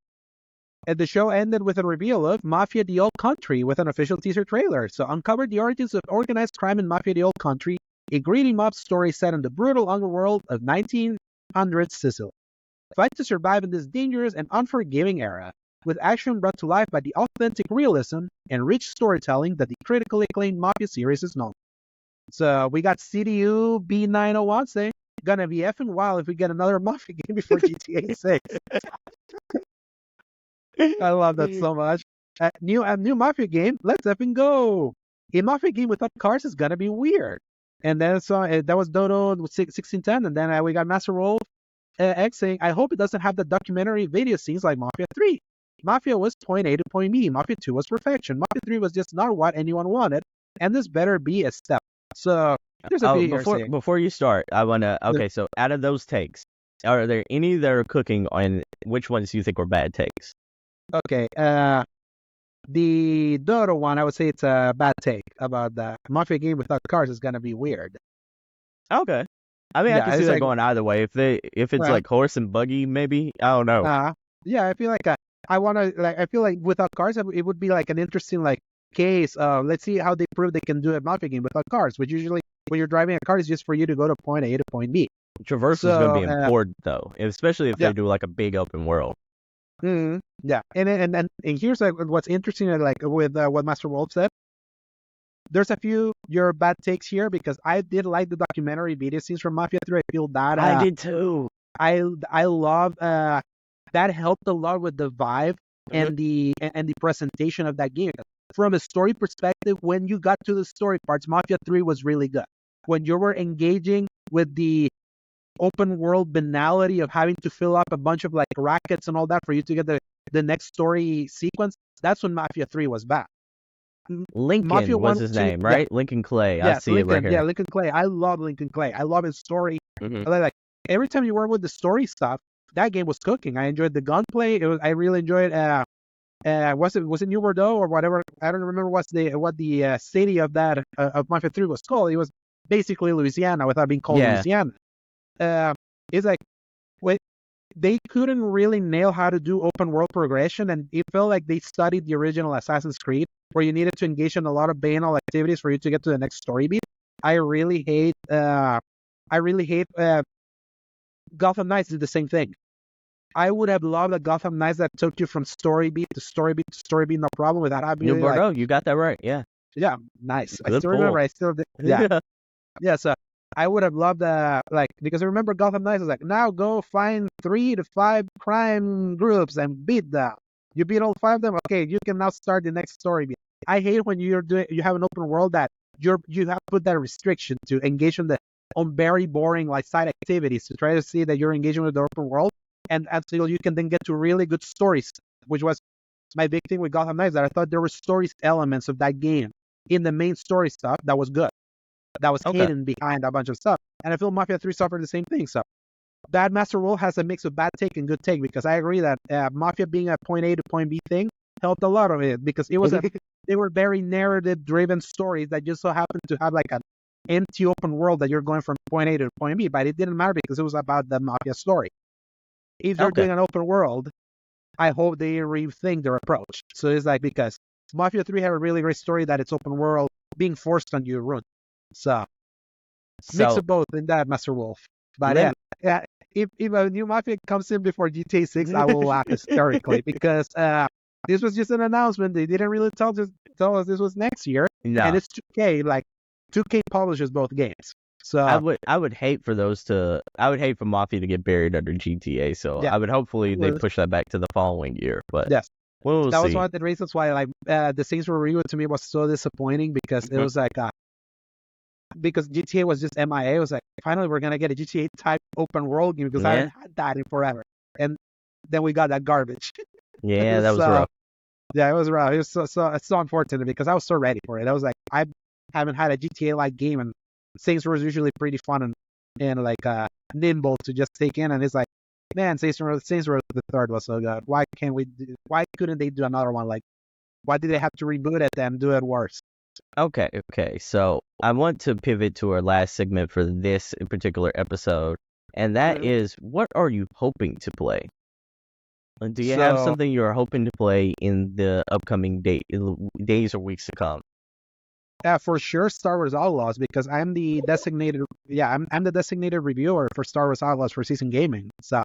the show ended with a reveal of Mafia: The Old Country with an official teaser trailer. So uncovered the origins of organized crime in Mafia: The Old Country, a greedy mob story set in the brutal underworld of 1900s Sicily. Fight to survive in this dangerous and unforgiving era, with action brought to life by the authentic realism and rich storytelling that the critically acclaimed Mafia series is known. So we got CDU B901 saying, gonna be effing wild if we get another Mafia game before GTA 6. I love that so much. New Mafia game, let's effing go. A Mafia game without cars is gonna be weird. And then that was Dodo with 1610, and then we got Master Wolf X saying, I hope it doesn't have the documentary video scenes like Mafia 3. Mafia was point A to point B. Mafia 2 was perfection. Mafia 3 was just not what anyone wanted, and this better be a step. So there's a few here saying.
Before you start, I wanna so out of those takes, are there any that are cooking on which ones do you think were bad takes?
Okay, the Dodo one, I would say it's a bad take about the Mafia game without cars is gonna be weird.
Okay. I mean, I
Yeah,
can see
it's
that
like-
going either way. If it's
Right.
like horse and buggy, maybe I don't know.
Yeah, I feel like I feel like without cars, it would be like an interesting like case. Let's see how they prove they can do a Mafia game without cars, which usually when you're driving a car is just for you to go to point A to point B.
Traverse is going to be
so,
important though, especially if
yeah.
they do like a big open world.
Yeah, and here's like what's interesting, like with what Master Wolf said. There's a few your bad takes here because I did like the documentary video scenes from Mafia 3. I feel that
I did too.
I love that helped a lot with the vibe and the presentation of that game. From a story perspective, when you got to the story parts, Mafia 3 was really good. When you were engaging with the open world banality of having to fill up a bunch of like rackets and all that for you to get the next story sequence, that's when Mafia 3 was bad.
Lincoln
Mafia
was
1,
his
2,
name, right? Lincoln Clay.
Yeah,
I see it right here.
Yeah, Lincoln Clay. I love Lincoln Clay. I love his story.
Mhm.
Like every time you were with the story stuff, that game was cooking. I enjoyed the gunplay. I really enjoyed was it New Bordeaux or whatever? I don't remember what the city of that of Mafia 3 was called. It was basically Louisiana without being called Louisiana. It's like they couldn't really nail how to do open world progression, and it felt like they studied the original Assassin's Creed, where you needed to engage in a lot of banal activities for you to get to the next story beat. I really hate Gotham Knights did the same thing. I would have loved a Gotham Knights that took you from story beat to story beat to story beat, no problem with that.
New Bordeaux, you got that right. Yeah.
Yeah, nice.
Good
I still remember.
pull.
I still did. Yeah. So I would have loved because I remember Gotham Knights was like, now go find 3 to 5 crime groups and beat them. You beat all 5 of them. Okay, you can now start the next story beat. I hate when you have an open world that you have to put that restriction to engage on very boring like side activities to try to see that you're engaging with the open world, and until you can then get to really good stories, which was my big thing with Gotham Knights, that I thought there were stories elements of that game in the main story stuff that was good, that was hidden behind a bunch of stuff. And I feel Mafia 3 suffered the same thing. So Bad Master Wolf has a mix of bad take and good take, because I agree that Mafia being a point A to point B thing helped a lot of it, because it was they were very narrative driven stories that just so happened to have like an empty open world that you're going from point A to point B, but it didn't matter because it was about the Mafia story. If they're doing an open world, I hope they rethink their approach. So it's like, because Mafia 3 had a really great story that it's open world being forced on you ruined. So mix of both in that, Master Wolf. But if a new Mafia comes in before GTA 6, I will laugh hysterically, because this was just an announcement. They didn't really tell us this was next year.
No.
And it's 2K. Like 2K publishes both games. So
I would hate for Mafia to get buried under GTA. So I would hopefully they push that back to the following year. But
yes,
We'll
That was
see.
one of the reasons why like the Saints Row reboot to me was so disappointing because it was like because GTA was just MIA. It was like finally we're gonna get a GTA type open world game because I haven't had that in forever, and then we got that garbage.
Yeah, that was
So,
rough.
Yeah, it was rough. It was so unfortunate because I was so ready for it. I was like, I haven't had a GTA like game, and Saints Row is usually pretty fun and like nimble to just take in, and it's like, man, Saints Row the third was so good. Why couldn't they do another one? Like, why did they have to reboot it and do it worse?
Okay. So I want to pivot to our last segment for this particular episode, and that is, what are you hoping to play? Do you have something you're hoping to play in the upcoming days or weeks to come?
For sure, Star Wars Outlaws, because I'm the designated I'm the designated reviewer for Star Wars Outlaws for Season Gaming. So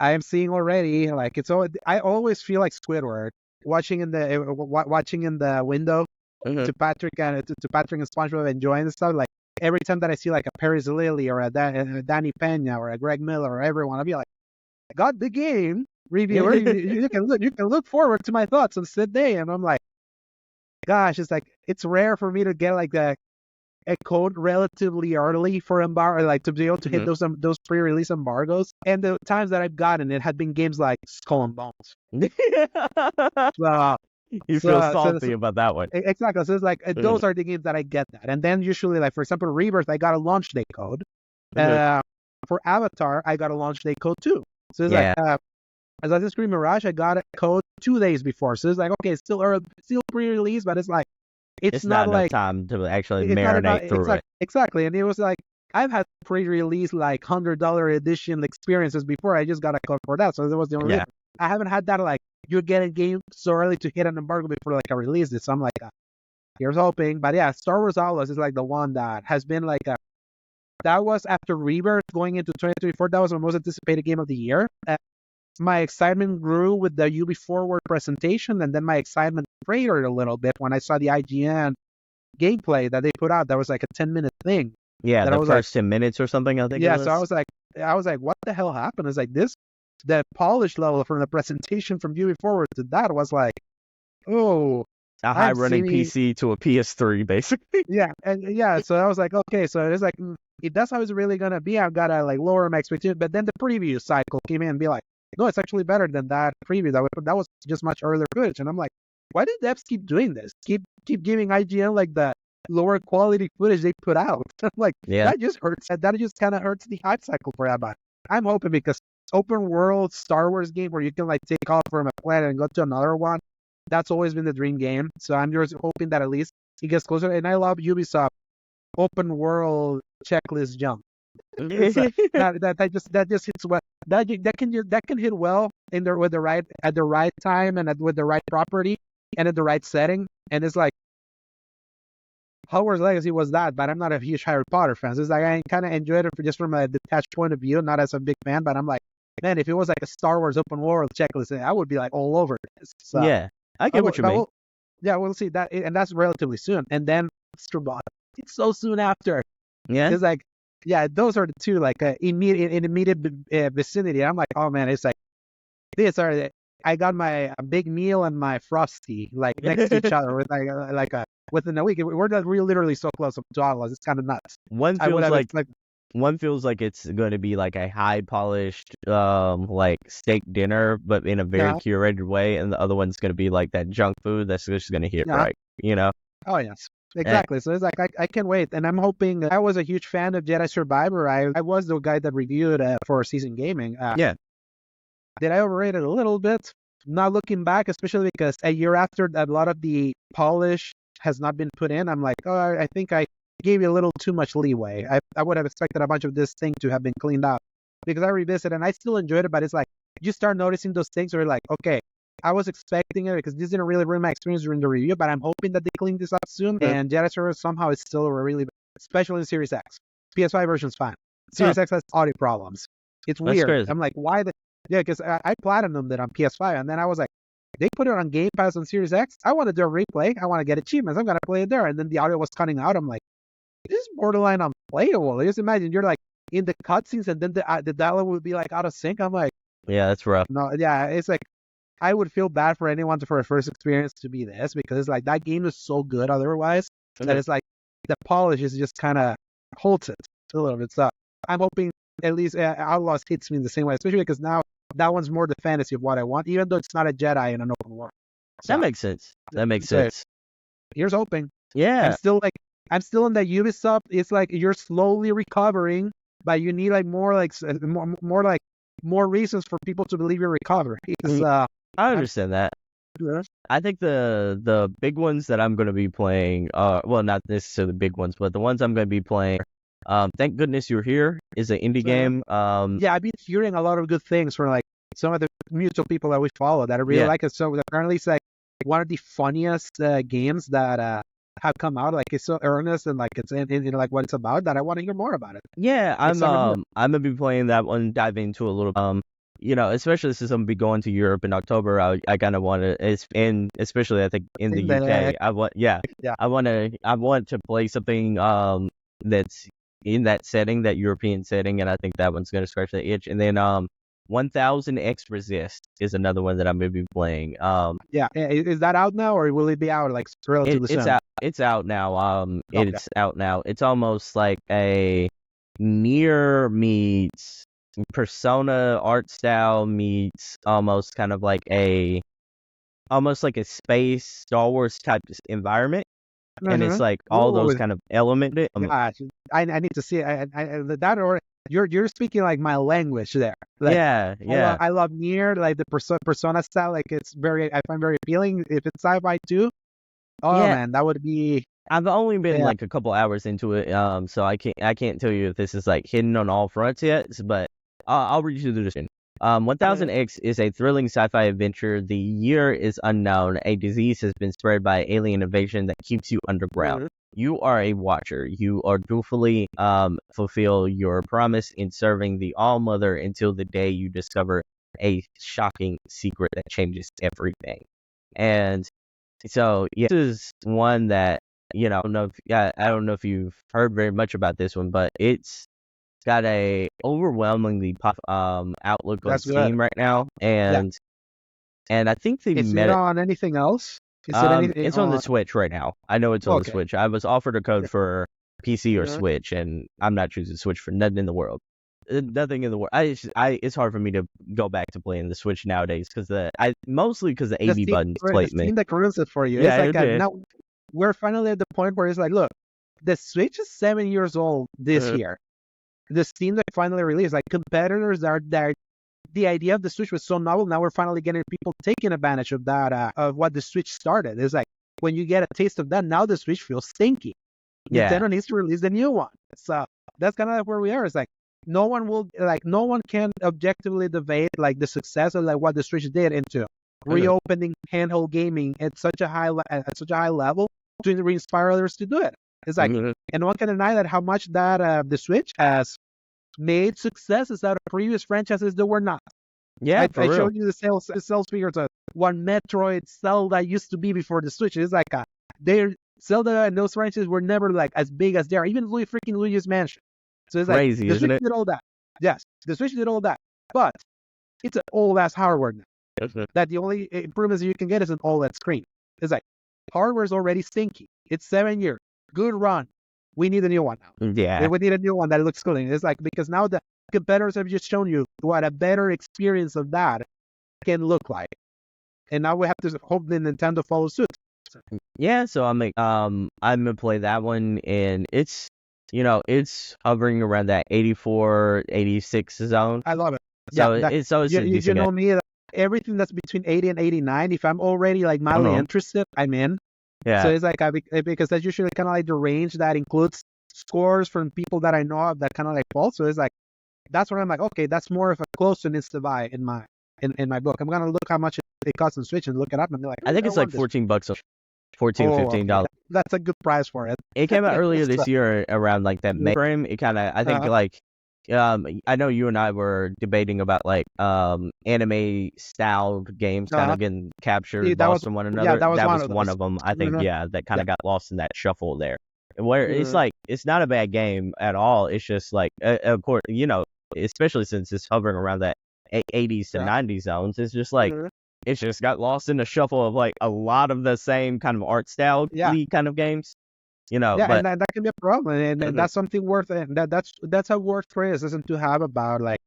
I am seeing already like I always feel like Squidward watching in the window to Patrick and SpongeBob enjoying the stuff. Like every time that I see like a Paris Lily or a Danny Pena or a Greg Miller or everyone, I'll be like, I got the game reviewer. you can look forward to my thoughts on said day, and I'm like, gosh, it's like it's rare for me to get like a code relatively early for embargo, like to be able to hit those pre-release embargoes. And the times that I've gotten it had been games like Skull and Bones.
You feel salty about that one.
Exactly. So it's like those are the games that I get that. And then usually, like for example, Rebirth, I got a launch day code. For Avatar, I got a launch day code too. So it's like Assassin's Creed Mirage, I got a code 2 days before. So it's like, okay, it's still pre-release, but it's like it's not like
time to actually marinate through it.
Exactly. And it was like I've had pre-release like $100 edition experiences before. I just got a code for that. So that was the only reason. I haven't had that like you're getting games so early to hit an embargo before like I release it. So I'm like, here's hoping. But yeah, Star Wars Outlaws is like the one that has been like that was after Rebirth going into 2024. That was my most anticipated game of the year. My excitement grew with the UB Forward presentation, and then my excitement cratered a little bit when I saw the IGN gameplay that they put out. That was like a 10-minute thing.
Yeah, the first 10 minutes or something, I think.
Yeah, so I was like, what the hell happened? It's like the polish level from the presentation from UB Forward to that was like, oh,
a high running PC to a PS3, basically.
Yeah, so I was like, okay, so it's like, if that's how it's really gonna be, I've gotta like lower my expectations. But then the preview cycle came in and be like, no, it's actually better than that preview. That was just much earlier footage, and I'm like, why did devs keep doing this? Keep giving IGN like the lower quality footage they put out. I'm like, that just hurts. That just kind of hurts the hype cycle for that. But I'm hoping because open world Star Wars game where you can like take off from a planet and go to another one. That's always been the dream game. So I'm just hoping that at least it gets closer. And I love Ubisoft open world checklist jump. that just hits well. That can hit well in there with the right time and with the right property and at the right setting. And it's like Hogwarts Legacy was that, but I'm not a huge Harry Potter fan. So it's like I kind of enjoyed it just from a detached point of view, not as a big fan. But I'm like, man, if it was like a Star Wars open world checklist, I would be like all over this. So,
yeah, I get what you mean.
We'll see that, and that's relatively soon. And then Astrobot, it's so soon after.
Yeah,
it's like, yeah, those are the two like immediate vicinity. I'm like, oh man, it's like these are. I got my big meal and my Frosty like next to each other with within a week. We're literally so close to Outlaws. It's kind of nuts.
One feels like it's going to be like a high polished like steak dinner, but in a very curated way, and the other one's going to be like that junk food that's just going to hit right, you know?
Oh yes. Exactly. So it's like I can't wait, and I'm hoping. I was a huge fan of Jedi Survivor. I was the guy that reviewed for Season Gaming. Did I overrate it a little bit? Not looking back, especially because a year after a lot of the polish has not been put in, I'm like, oh, I think I gave you a little too much leeway. I would have expected a bunch of this thing to have been cleaned up because I revisited and I still enjoyed it, but it's like you start noticing those things where you're like, okay, I was expecting it because this didn't really ruin my experience during the review, but I'm hoping that they clean this up soon. And Jedi Survivor somehow is still really, especially in Series X. PS5 version's fine. Series X has audio problems. It's weird.
Crazy.
I'm like, why the... Yeah, because I platinumed it on PS5, and then I was like, they put it on Game Pass on Series X. I want to do a replay. I want to get achievements. I'm going to play it there. And then the audio was cutting out. I'm like, this is borderline unplayable. Just imagine you're like in the cutscenes, and then the dialogue would be like out of sync. I'm like,
yeah, that's rough.
No, yeah, it's like, I would feel bad for anyone for a first experience to be this, because it's like that game is so good otherwise that it's like the polish is just kind of halted a little bit. So I'm hoping at least Outlaws hits me in the same way, especially because now that one's more the fantasy of what I want, even though it's not a Jedi in an open world. So,
That makes sense. That makes
so
sense.
here's hoping.
Yeah.
I'm still in that Ubisoft. It's like you're slowly recovering, but you need like more more reasons for people to believe you're recovering.
I understand that. I think the big ones that I'm going to be playing, well, not necessarily big ones, but the ones I'm going to be playing, Thank Goodness You're Here is an indie game.
Yeah, I've been hearing a lot of good things from like some of the mutual people that we follow that I really like it. So apparently it's like one of the funniest games that have come out. Like it's so earnest and like it's in like what it's about that I want to hear more about it.
Yeah, I'm gonna be playing that one, dive into a little especially since I'm gonna be going to Europe in October. I kind of want to, and especially I think in the UK, I want to play something that's in that setting, that European setting, and I think that one's gonna scratch the itch. And then 1000X Resist is another one that I'm gonna be playing.
Is that out now, or will it be out like relatively soon?
It's out now. It's out now. It's almost like a Nier meets Persona art style meets almost like a space Star Wars type environment, and it's like all those kind of elements.
I need to see it. That, or you're speaking like my language there. Like,
yeah.
I love Nier, like the Persona style. Like I find very appealing. If it's sci-fi too, man, that would be.
I've only been like a couple hours into it, so I can't tell you if this is like hidden on all fronts yet, but I'll read you the description. 1000X is a thrilling sci-fi adventure. The year is unknown. A disease has been spread by alien invasion that keeps you underground. You are a watcher. You are dutifully fulfill your promise in serving the All-Mother until the day you discover a shocking secret that changes everything. And so, this is one that, I don't know if you've heard very much about this one, but it's got a overwhelmingly outlook on Steam right now, and I think the
is it on anything else?
It's on the Switch right now. I know it's on the Switch. I was offered a code for PC or Switch, and I'm not choosing Switch for nothing in the world. Nothing in the world. It's hard for me to go back to playing the Switch nowadays because mostly because the AB buttons plate me.
Steam that ruins it for you.
Yeah,
it's like now we're finally at the point where it's like, look, the Switch is 7 years old this year. The Steam that finally released, like competitors are there. The idea of the Switch was so novel. Now we're finally getting people taking advantage of that, of what the Switch started. It's like when you get a taste of that, now the Switch feels stinky. Nintendo needs to release the new one. So that's kind of like where we are. It's like no one can objectively debate like the success of like what the Switch did into reopening handheld gaming at such a high level to inspire others to do it. It's like, and no one can deny that how much that the Switch has made successes out of previous franchises that were not.
Yeah,
I showed you the sales figures of what Metroid, Zelda used to be before the Switch. It's like Zelda and those franchises were never like as big as they are. Even Luigi's Mansion. So it's like
crazy,
the
isn't
Switch did all that. Yes, the Switch did all that, but it's an old-ass hardware now. That the only improvements you can get is an OLED screen. It's like hardware is already stinky. It's 7 years. Good run. We need a new one now.
Yeah.
We need a new one that looks good. It's like, because now the competitors have just shown you what a better experience of that can look like. And now we have to hope the Nintendo follows suit.
Yeah, so I'm gonna play that one, and it's hovering around that 84, 86 zone.
I love it.
So it's always
you know me, everything that's between 80 and 89, if I'm already like mildly interested, I'm in.
Yeah.
So it's like because that's usually kind of like the range that includes scores from people that I know of that kind of like fall. So it's like that's where I'm like, okay, that's more of a close to needs to buy in my book. I'm gonna look how much it costs on Switch and look it up and be like,
I think it's like $14, $14, $15.
That's a good price for it.
It came out earlier this year around like that May frame. It kind of, I think like, I know you and I were debating about like anime styled games kind of getting captured, lost from one another.
Yeah, that was
one of them. I think that kind of got lost in that shuffle there. Where it's like it's not a bad game at all. It's just like of course especially since it's hovering around that 80s to 90s zones. It's just like it's just got lost in the shuffle of like a lot of the same kind of art style kind of games.
Yeah,
but
and that can be a problem, and that's something worth it. That's a worth criticism to have about like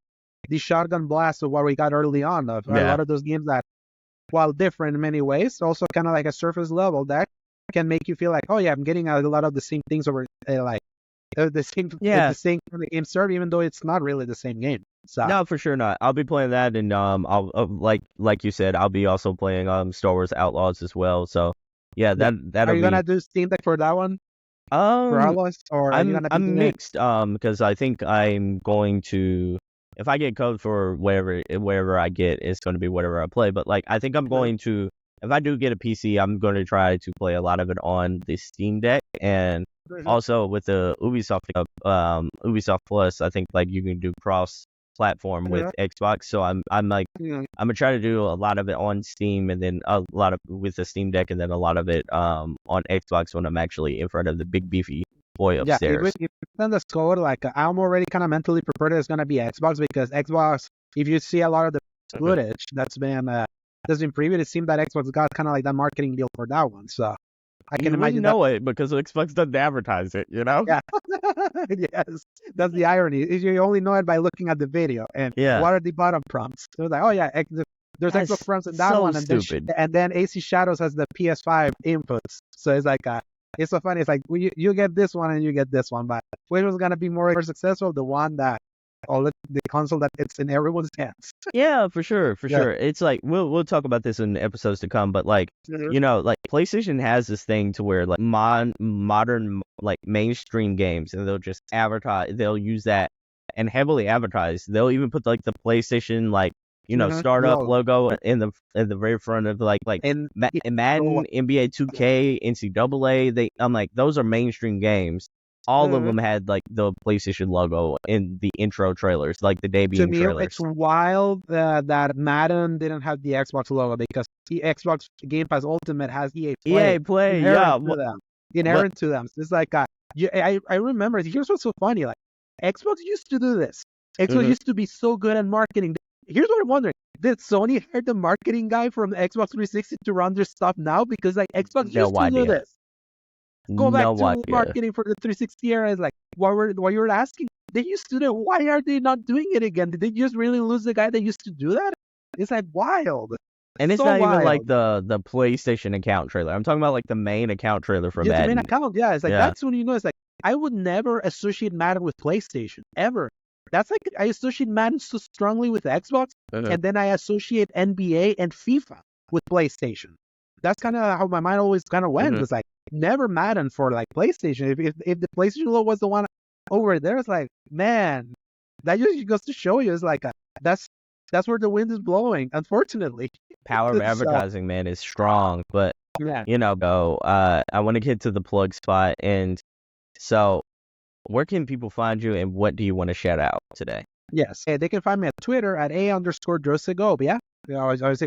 the shotgun blast of what we got early on of a lot of those games that, while different in many ways, also kind of like a surface level that can make you feel like, oh yeah, I'm getting a lot of the same things over the same kind of game serve, even though it's not really the same game. So
no, for sure not. I'll be playing that, and I'll like you said, I'll be also playing Star Wars Outlaws as well. So yeah, that'll
are you gonna do Steam Deck for that one? For Outlaws, or are you gonna be
I'm
doing
mixed because I think I'm going to, if I get code for wherever I get, it's going to be whatever I play. But like I think I'm going to, if I do get a PC, I'm going to try to play a lot of it on the Steam Deck, and also with the Ubisoft Plus, I think like you can do cross platform with Xbox. So I'm gonna try to do a lot of it on Steam, and then a lot of with the Steam Deck, and then a lot of it on Xbox when I'm actually in front of the big beefy boy upstairs.
If you send us code, like I'm already kind of mentally prepared it's gonna be Xbox, because Xbox, if you see a lot of the footage that's been previewed, it seemed that Xbox got kind of like that marketing deal for that one. So I can imagine
it because Xbox doesn't advertise it,
Yeah. Yes, that's the irony. Is you only know it by looking at the video. And what are the bottom prompts? They're like, oh yeah, there's Xbox prompts in that one, and
stupid.
Then AC Shadows has the PS5 inputs. So it's like it's so funny. It's like you get this one and you get this one, but which was gonna be more successful? The one that the console that it's in everyone's hands.
Yeah, for sure. It's like we'll talk about this in episodes to come, but like like PlayStation has this thing to where like modern like mainstream games, and they'll just advertise. They'll use that and heavily advertise. They'll even put like the PlayStation like startup logo in the very front of like in Madden, NBA 2K, NCAA. I'm like, those are mainstream games. All of them had like the PlayStation logo in the intro trailers, like the debuting trailers.
It's wild that Madden didn't have the Xbox logo, because the Xbox Game Pass Ultimate has EA Play. Inherent to them. So it's like I remember. Here's what's so funny: like Xbox used to do this. Xbox used to be so good at marketing. Here's what I'm wondering: did Sony hire the marketing guy from Xbox 360 to run their stuff now? Because like Xbox used to do this. Go back to marketing for the 360 era. Is like what you were asking. They used to do it. Why are they not doing it again? Did they just really lose the guy that used to do that? It's like wild.
And it's not even like the PlayStation account trailer. I'm talking about like the main account trailer from Madden.
The main account, it's like that's when it's like I would never associate Madden with PlayStation ever. That's like I associate Madden so strongly with Xbox, and then I associate NBA and FIFA with PlayStation. That's kind of how my mind always kind of went. It's like never Madden for like PlayStation. If the PlayStation logo was the one over there, it's like, man, that just goes to show you, it's like that's where the wind is blowing. Unfortunately,
power of advertising, man, is strong. But I want to get to the plug spot, and so where can people find you, and what do you want to shout out today?
Yes, they can find me at Twitter at @A_Segovia.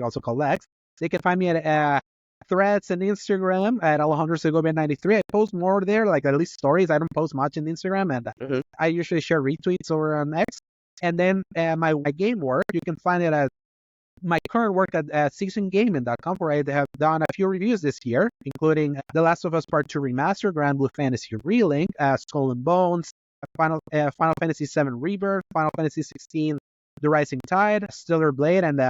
Also called Lex. They can find me at Threads and Instagram at Alejandro Segovia 93. I post more there, like at least stories. I don't post much on Instagram, and I usually share retweets over on X. And then my game work, you can find it at my current work at seasongaming.com, where I have done a few reviews this year, including The Last of Us Part 2 Remaster, Grand Blue Fantasy Relink, Skull and Bones, Final Fantasy VII Rebirth, Final Fantasy 16 The Rising Tide, Stellar Blade, and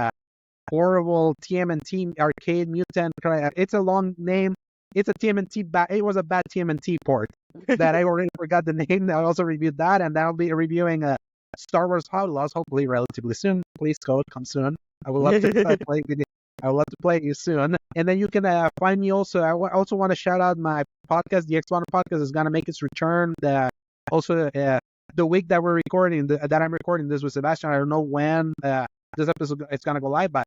horrible TMNT Arcade Mutant. It's a long name. It's a TMNT. It was a bad TMNT port that I already forgot the name. I also reviewed that, and I'll be reviewing Star Wars Outlaws, hopefully relatively soon. Please, code, come soon. I would love to play with you. I would love to play you soon. And then you can find me also. I also want to shout out my podcast. The X1 podcast is gonna make its return. The week that we're recording, that I'm recording this with Sebastion. I don't know when this episode is gonna go live, but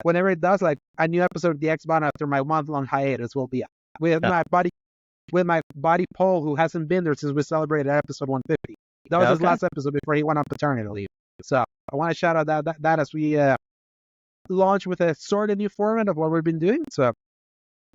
whenever it does, like a new episode of the X-Bot after my month-long hiatus will be up. With my buddy Paul, who hasn't been there since we celebrated episode 150. That was his last episode before he went on paternity leave. So I want to shout out that as we launch with a sort of new format of what we've been doing. So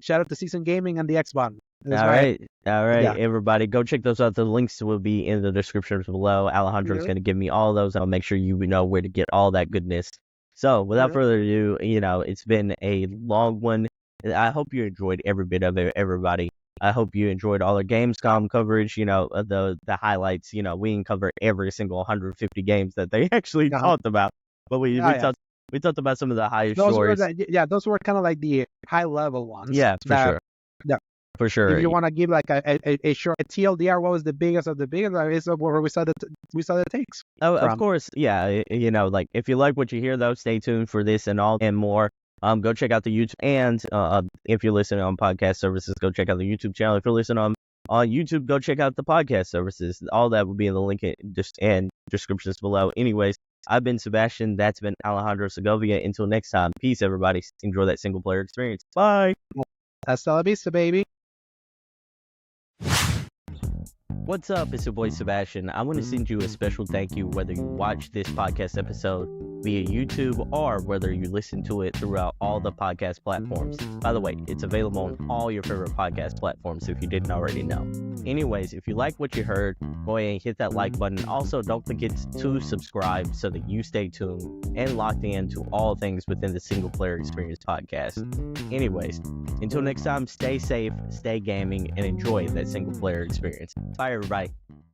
shout out to Season Gaming and the X-Bot.
All right, everybody, go check those out. The links will be in the description below. Alejandro is going to give me all those. I'll make sure you know where to get all that goodness. So without
Yeah.
further ado, it's been a long one. I hope you enjoyed every bit of it, everybody. I hope you enjoyed all our Gamescom coverage, the highlights. We didn't cover every single 150 games that they actually
Uh-huh.
talked about, but we
Yeah, yeah.
talked about some of the highest
Those were
stories.
those were kind of like the high level ones.
Yeah, for
that-
sure.
yeah.
For sure.
If you want to give like a short TLDR, what was the biggest of the biggest? Is where we saw the takes.
Oh, of
from.
course, yeah. Like if you like what you hear, though, stay tuned for this and all and more. Go check out the YouTube, and if you're listening on podcast services, go check out the YouTube channel. If you're listening on YouTube, go check out the podcast services. All that will be in the link and descriptions below. Anyways, I've been Sebastion. That's been Alejandro Segovia. Until next time, peace, everybody. Enjoy that single player experience. Bye.
Hasta la vista, baby.
What's up? It's your boy Sebastion. I want to send you a special thank you whether you watch this podcast episode via YouTube or whether you listen to it throughout all the podcast platforms. By the way, it's available on all your favorite podcast platforms if you didn't already know. Anyways, if you like what you heard, go ahead and hit that like button. Also, don't forget to subscribe so that you stay tuned and locked in to all things within the Single Player Experience podcast. Anyways, until next time, stay safe, stay gaming, and enjoy that single player experience. Bye, everybody.